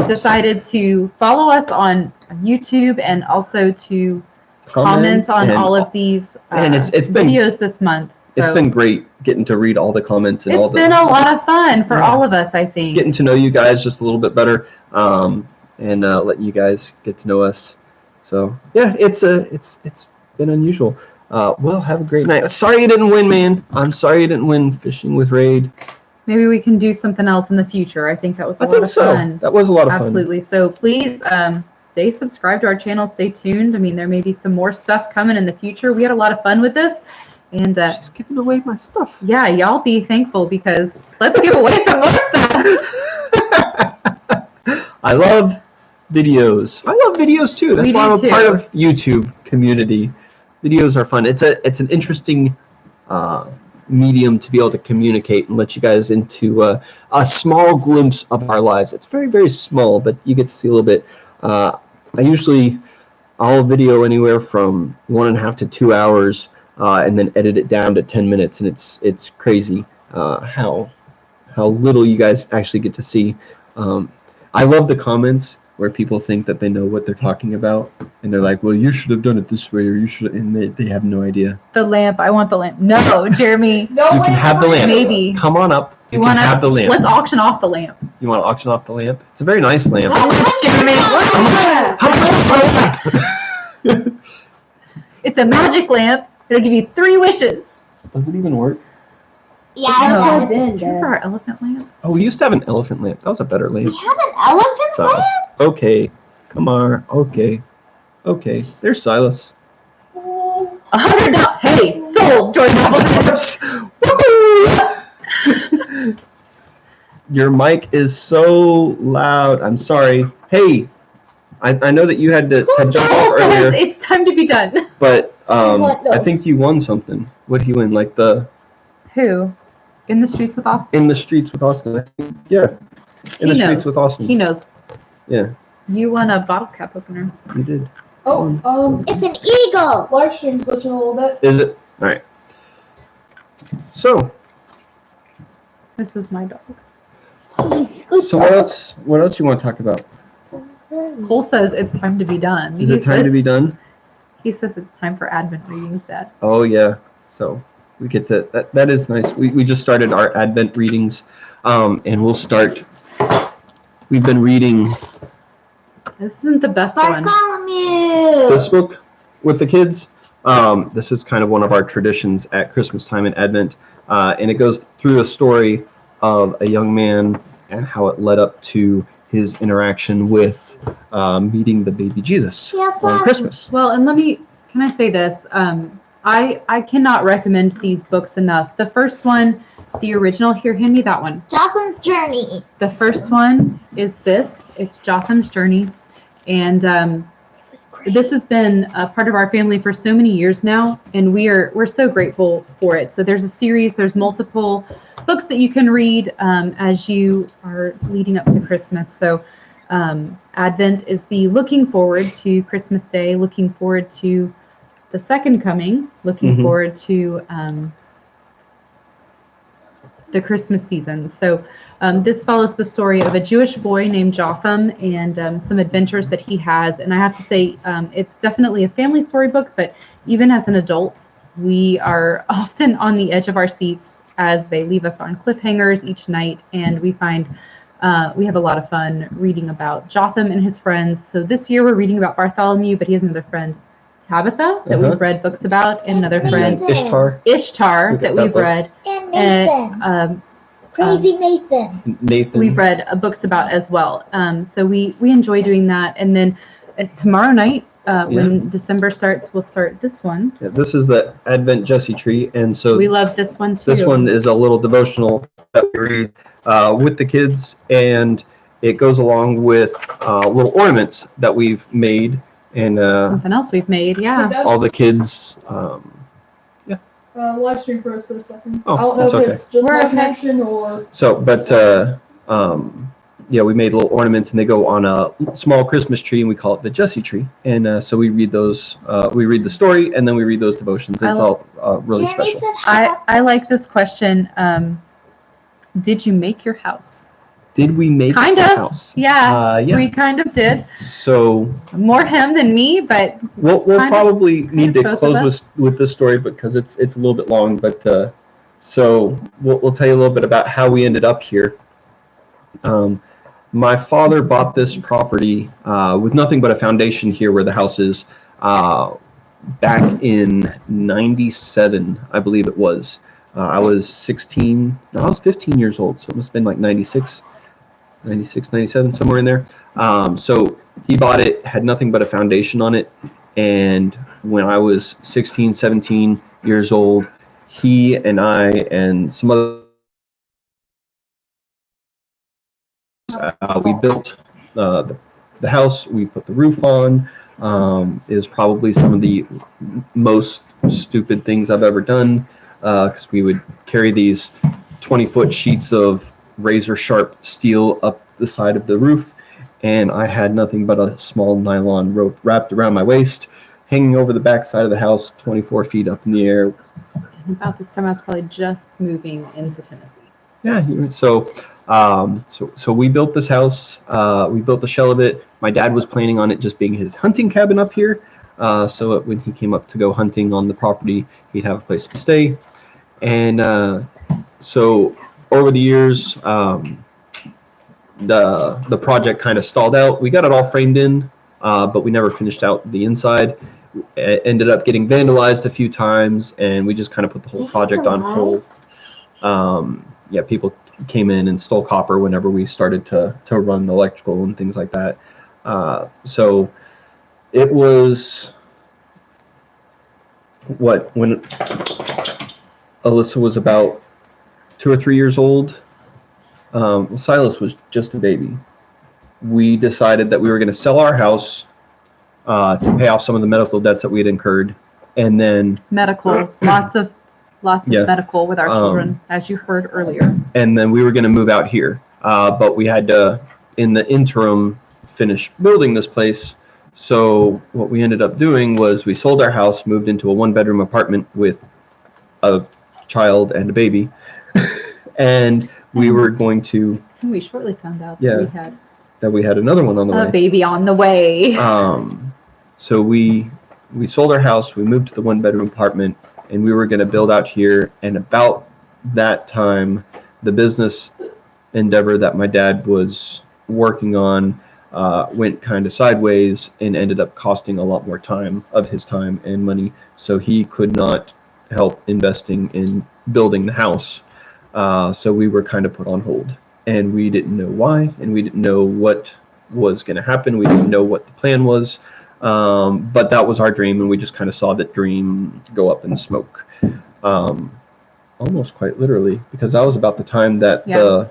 decided to follow us on YouTube and also to comment on all of these and it's been videos this month. So it's been great getting to read all the comments and it's been a lot of fun for all of us, I think. Getting to know you guys just a little bit better, and letting you guys get to know us. So yeah, it's been unusual. Well, have a great night. Sorry you didn't win, man. I'm sorry you didn't win fishing with Raid. Maybe we can do something else in the future. I think that was a lot of fun. That was a lot of fun. Absolutely. So please stay subscribed to our channel. Stay tuned. I mean, there may be some more stuff coming in the future. We had a lot of fun with this. And she's giving away my stuff. Yeah, y'all be thankful because let's give away some more stuff. I love videos. I love videos too. That's why I'm a part of YouTube community. Videos are fun. It's an interesting medium to be able to communicate and let you guys into a small glimpse of our lives. It's very, very small, but you get to see a little bit. I'll video anywhere from 1.5 to 2 hours, and then edit it down to 10 minutes, and it's crazy how little you guys actually get to see. I love the comments where people think that they know what they're talking about, and they're like, well, you should have done it this way, or you should, and they have no idea. The lamp. I want the lamp. No, Jeremy. No, you can have the lamp. Maybe. Come on up. You can have the lamp. Let's auction off the lamp. You want to auction off the lamp? It's a very nice lamp. How much, Jeremy? It's a magic lamp. It'll give you 3 wishes. Does it even work? Yeah, No. it's in Do you remember our elephant lamp? Oh, we used to have an elephant lamp. That was a better lamp. We have an elephant So, lamp? okay. Come on. Okay. There's Silas. $100. Hey, sold. Jordan Appleton. Your mic is so loud. I'm sorry. Hey, I know that you had to jump off earlier. It's time to be done. But What though? I think you won something. What did he win? Like the Who? In the Streets with Austin? In the Streets with Austin. I think. Yeah. Streets with Austin. He knows. Yeah. You won a bottle cap opener. You did. Oh, It's an eagle. live stream's glitching a little bit. Is it? All right. So This is my dog. what else you want to talk about? Cole says it's time to be done. Is it time to be done? He says it's time for Advent readings, Dad. Oh yeah. So we get to that is nice. We just started our Advent readings, and we'll start. We've been reading This isn't the best one. Bartholomew. this book with the kids. This is kind of one of our traditions at Christmas time and Advent, and it goes through a story of a young man and how it led up to his interaction with meeting the baby Jesus on Christmas. Well, and can I say this? I cannot recommend these books enough. The first one, the original, here, hand me that one. Jotham's Journey. The first one is this. It's Jotham's Journey. And this has been a part of our family for so many years now, and we're so grateful for it. So there's a series, there's multiple books that you can read as you are leading up to Christmas. So Advent is the looking forward to Christmas Day, looking forward to the second coming, looking forward to the Christmas season. So this follows the story of a Jewish boy named Jotham and some adventures that he has. And I have to say, it's definitely a family storybook, but even as an adult, we are often on the edge of our seats as they leave us on cliffhangers each night, and we find We have a lot of fun reading about Jotham and his friends. So this year we're reading about Bartholomew, but he has another friend, Tabitha, that we've read books about, and another friend, Ishtar, that we've read. And Nathan. Crazy Nathan. We've read books about as well. So we enjoy doing that. And then tomorrow night, when December starts, we'll start this one. Yeah, this is the Advent Jesse Tree, and so we love this one too. This one is a little devotional that we read with the kids, and it goes along with little ornaments that we've made, and something else we've made, yeah. All the kids. Live stream for us for a second. Oh, I don't know if okay. it's just We're my okay. connection or. So, but yeah, we made little ornaments, and they go on a small Christmas tree, and we call it the Jesse tree. And so we read those. We read the story, and then we read those devotions. It's all really special. I like this question. Did you make your house? Did we make kind the of house? Yeah, yeah, we kind of did. So more him than me, but we'll probably need to close with this story because it's a little bit long. But so we'll tell you a little bit about how we ended up here. My father bought this property with nothing but a foundation here where the house is back in '97, I believe it was. I was 16, no, I was 15 years old, so it must have been like 96, 97, somewhere in there. So he bought it, had nothing but a foundation on it, and when I was 16, 17 years old, he and I and some other we built the house, we put the roof on. Is probably some of the most stupid things I've ever done, because we would carry these 20-foot sheets of razor sharp steel up the side of the roof, and I had nothing but a small nylon rope wrapped around my waist, hanging over the back side of the house, 24 feet up in the air. And about this time I was probably just moving into Tennessee. Yeah, so we built this house. We built the shell of it. My dad was planning on it just being his hunting cabin up here. So when he came up to go hunting on the property, he'd have a place to stay. And so over the years, the project kind of stalled out. We got it all framed in, but we never finished out the inside. It ended up getting vandalized a few times, and we just kind of put the whole project on hold. Yeah, people came in and stole copper whenever we started to run the electrical and things like that. So it was when Alyssa was about 2 or 3 years old. Silas was just a baby. We decided that we were going to sell our house to pay off some of the medical debts that we had incurred, and then lots of medical with our children, as you heard earlier. And then we were going to move out here, but we had to, in the interim, finish building this place. So what we ended up doing was we sold our house, moved into a 1-bedroom apartment with a child and a baby, and we were going to. We shortly found out that we had another one on the way. A baby on the way. So we sold our house, we moved to the 1-bedroom apartment, and we were going to build out here. And about that time, the business endeavor that my dad was working on went kind of sideways and ended up costing a lot more time of his time and money. So he could not help investing in building the house. So we were kind of put on hold, and we didn't know why, and we didn't know what was going to happen. We didn't know what the plan was. But that was our dream, and we just kind of saw that dream go up in smoke, almost quite literally, because that was about the time that the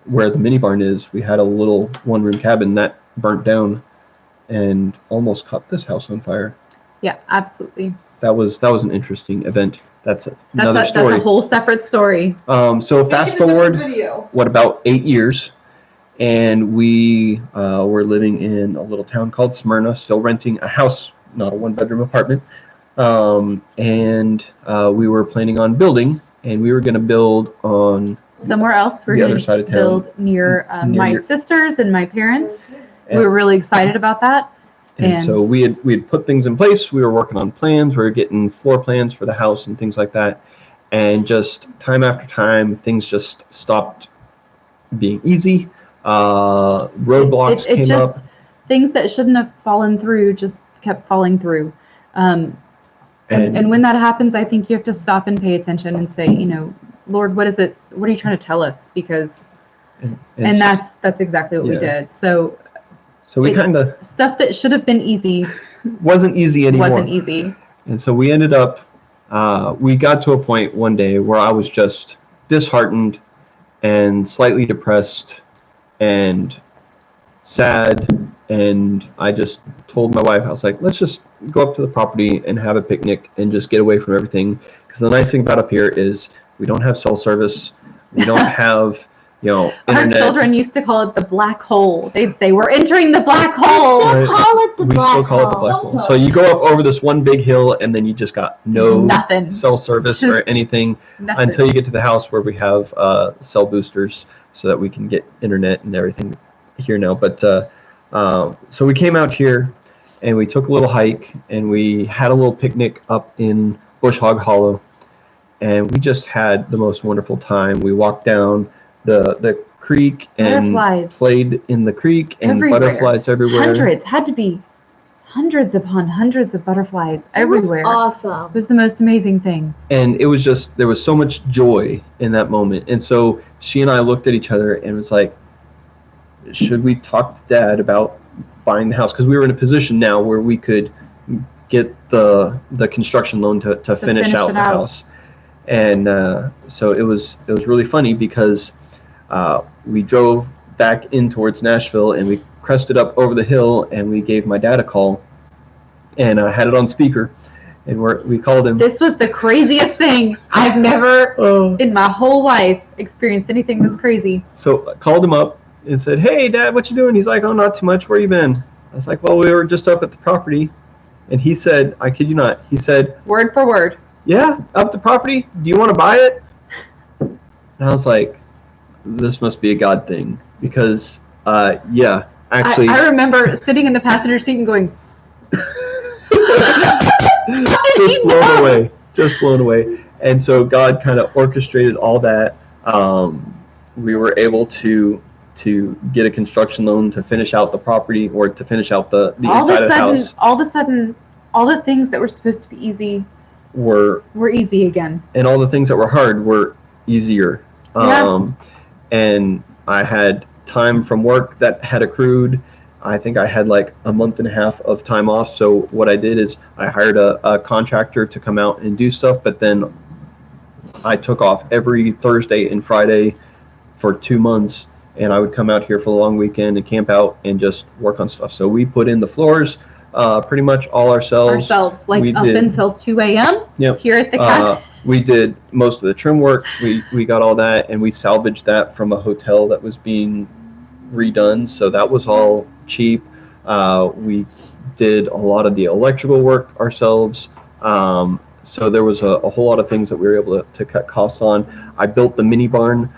where the mini barn is, we had a little 1-room cabin that burnt down and almost caught this house on fire. Yeah, absolutely. That was an interesting event. That's another story. That's a whole separate story. So fast forward, what, about 8 years? And we were living in a little town called Smyrna, still renting a house, not a 1-bedroom apartment. And we were planning on building, and we were going to build on somewhere else. We're going to build near my sisters and my parents. We were really excited about that. And so we had put things in place. We were working on plans. We were getting floor plans for the house and things like that. And just time after time, things just stopped being easy. Roadblocks it came just, up. things that shouldn't have fallen through just kept falling through. And when that happens, I think you have to stop and pay attention and say, Lord, what is it? What are you trying to tell us? Because, and that's exactly what we did. So we kind of, stuff that should have been easy wasn't easy anymore. Wasn't easy. And so we ended up, we got to a point one day where I was just disheartened and slightly depressed and sad, and I just told my wife, I was like, let's just go up to the property and have a picnic and just get away from everything, because the nice thing about up here is we don't have cell service, we don't have internet. Our children used to call it the black hole. They'd say, we're entering the black hole. We still call it the black hole. Hole. So you go up over this one big hill, and then you just got nothing, cell service or anything until you get to the house where we have cell boosters so that we can get internet and everything here now. But so we came out here and we took a little hike and we had a little picnic up in Bush Hog Hollow, and we just had the most wonderful time. We walked down the creek and played in the creek, and butterflies everywhere. Had to be hundreds upon hundreds of butterflies everywhere. Awesome. It was the most amazing thing. And it was just, there was so much joy in that moment. And so she and I looked at each other and was like, should we talk to Dad about buying the house? Because we were in a position now where we could get the construction loan to finish out the house. And so it was really funny because we drove back in towards Nashville and we crested up over the hill and we gave my dad a call, and I had it on speaker, and we called him. This was the craziest thing. I've never in my whole life experienced anything this crazy. So I called him up and said, hey Dad, what you doing? He's like, oh, not too much. Where you been? I was like, well, we were just up at the property. And he said, I kid you not, he said, word for word, yeah, up the property, do you want to buy it? And I was like, this must be a God thing, because yeah, actually I remember sitting in the passenger seat and going just blown away. And so God kind of orchestrated all that. We were able to get a construction loan to finish out the property, or to finish out the inside of the house. All of a sudden, all the things that were supposed to be easy were easy again. And all the things that were hard were easier. And I had time from work that had accrued. I think I had like a month and a half of time off. So what I did is I hired a contractor to come out and do stuff, but then I took off every Thursday and Friday for 2 months, and I would come out here for the long weekend and camp out and just work on stuff. So we put in the floors pretty much all ourselves. Like up until 2 a.m. Here at the cabin. We did most of the trim work. We got all that, and we salvaged that from a hotel that was being redone. So that was all cheap. We did a lot of the electrical work ourselves. So there was a whole lot of things that we were able to cut costs on. I built the mini barn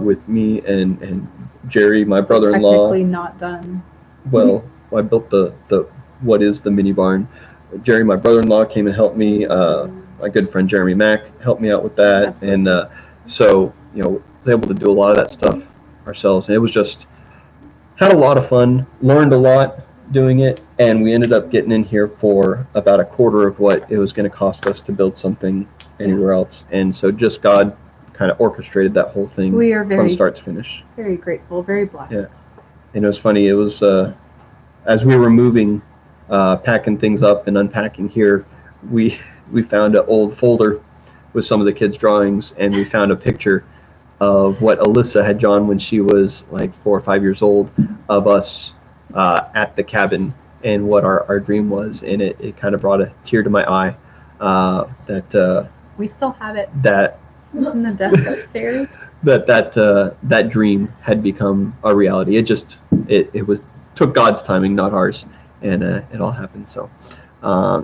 with me and Jerry, my brother-in-law. Technically not done. Well, I built the what is the mini barn. Jerry, my brother-in-law, came and helped me. My good friend Jeremy Mack helped me out with that. Absolutely. And so was able to do a lot of that stuff ourselves. And it was just, had a lot of fun, learned a lot doing it, and we ended up getting in here for about a quarter of what it was going to cost us to build something anywhere else. And so just God kind of orchestrated that whole thing from start to finish. Very grateful, very blessed. Yeah. And it was funny, it was as we were moving, packing things up and unpacking here, we found an old folder with some of the kids' drawings, and we found a picture of what Alyssa had drawn when she was like 4 or 5 years old, of us at the cabin and what our dream was. And it kind of brought a tear to my eye that we still have it. That it's in the desk upstairs. that dream had become a reality. It took God's timing, not ours, and it all happened. So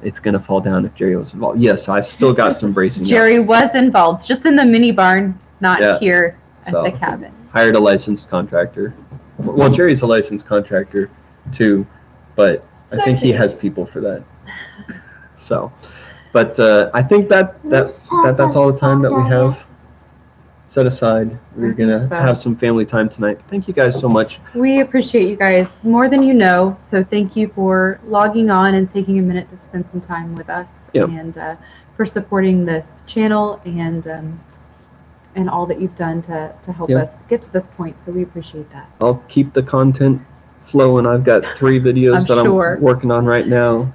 it's gonna fall down if Jerry was involved. Yes, I've still got some bracing. Jerry was involved, just in the mini barn, not here at the cabin. Hired a licensed contractor. Well, Jerry's a licensed contractor too, but I think he has people for that. So, but I think that's all the time that we have. set aside. We're think gonna so. have some family time tonight. Thank you guys so much. We appreciate you guys more than you know. So thank you for logging on and taking a minute to spend some time with us, Yep. and for supporting this channel and all that you've done to help Yep. us get to this point. So we appreciate that. I'll keep the content flowing. I've got 3 videos I'm that sure. I'm working on right now.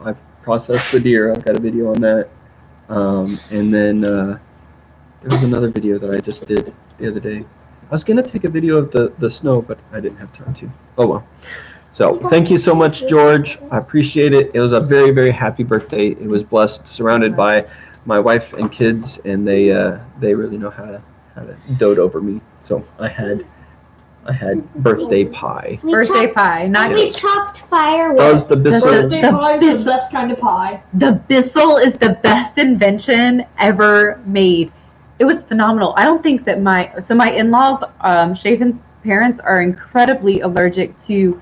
I've processed the deer. I've got a video on that. And then there was another video that I just did the other day. I was going to take a video of the snow, but I didn't have time to. Oh, well. So thank you so much, George. I appreciate it. It was a very, very happy birthday. It was blessed, surrounded by my wife and kids, and they really know how to dote over me. So I had birthday pie. Birthday pie, not We chopped firewood. Does the Bissell? Birthday pie is the best kind of pie. The Bissell is the best invention ever made. It was phenomenal. I don't think that my in-laws, Shaven's parents, are incredibly allergic to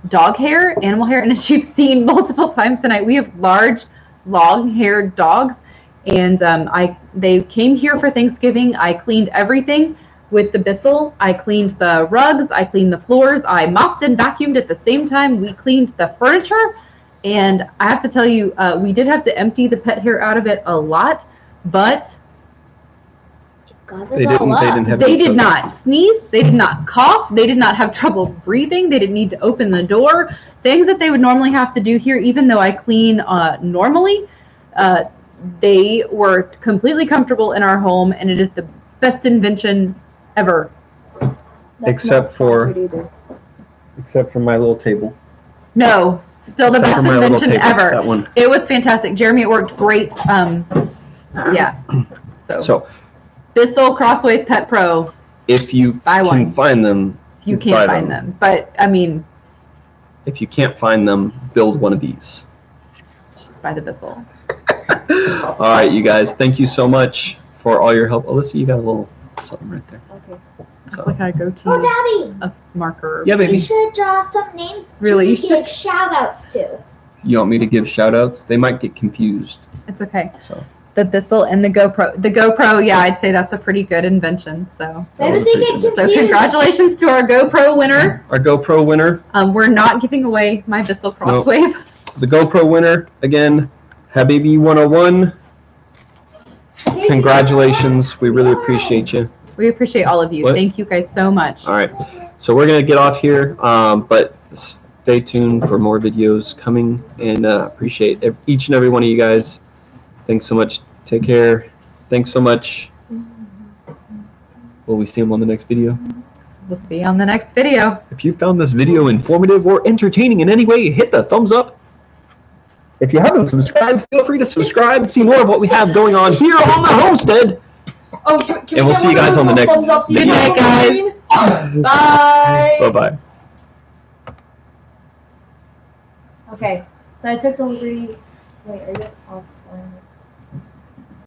dog hair, animal hair, and as you've seen multiple times tonight, we have large, long-haired dogs, and they came here for Thanksgiving. I cleaned everything with the Bissell. I cleaned the rugs, I cleaned the floors, I mopped and vacuumed at the same time. We cleaned the furniture, and I have to tell you, we did have to empty the pet hair out of it a lot, but They didn't have they any did trouble. not sneeze, they did not cough, they did not have trouble breathing, they didn't need to open the door. Things that they would normally have to do here, even though I clean normally, they were completely comfortable in our home, and it is the best invention ever. Except for my little table. No, still the Except best for my little invention table, ever. that one. It was fantastic. Jeremy, it worked great. Yeah. So Bissell Crossway Pet Pro. if you Buy can one. find them, You buy can't find them. But I mean, If you can't find them, build one of these. just buy the Bissell. All right, you guys. Thank you so much for all your help. Alyssa, you got a little something right there. Okay. It's like I go to Oh, Daddy! a marker. Yeah, You baby. should draw some names Really? to give shout outs to. You want me to give shout outs? They might get confused. It's okay. So The Bissell and the GoPro. The GoPro, yeah, I'd say that's a pretty good invention. So, Why would they get so confused? congratulations to our GoPro winner. our GoPro winner, We're not giving away my Bissell Crosswave. the GoPro winner again, Habibi 101. Congratulations. We really appreciate you. We appreciate all of you. What? Thank you guys so much. All right. So we're going to get off here, but stay tuned for more videos coming, and appreciate each and every one of you guys. Thanks so much. Take care. Thanks so much. Will we see them on the next video? We'll see you on the next video. If you found this video informative or entertaining in any way, hit the thumbs up. If you haven't subscribed, feel free to subscribe and see more of what we have going on here on the homestead. Oh, can And we'll see you guys on the next thumbs up to video. Good night, guys. Bye. Bye-bye. Okay, so I took the liberty. Wait, are you?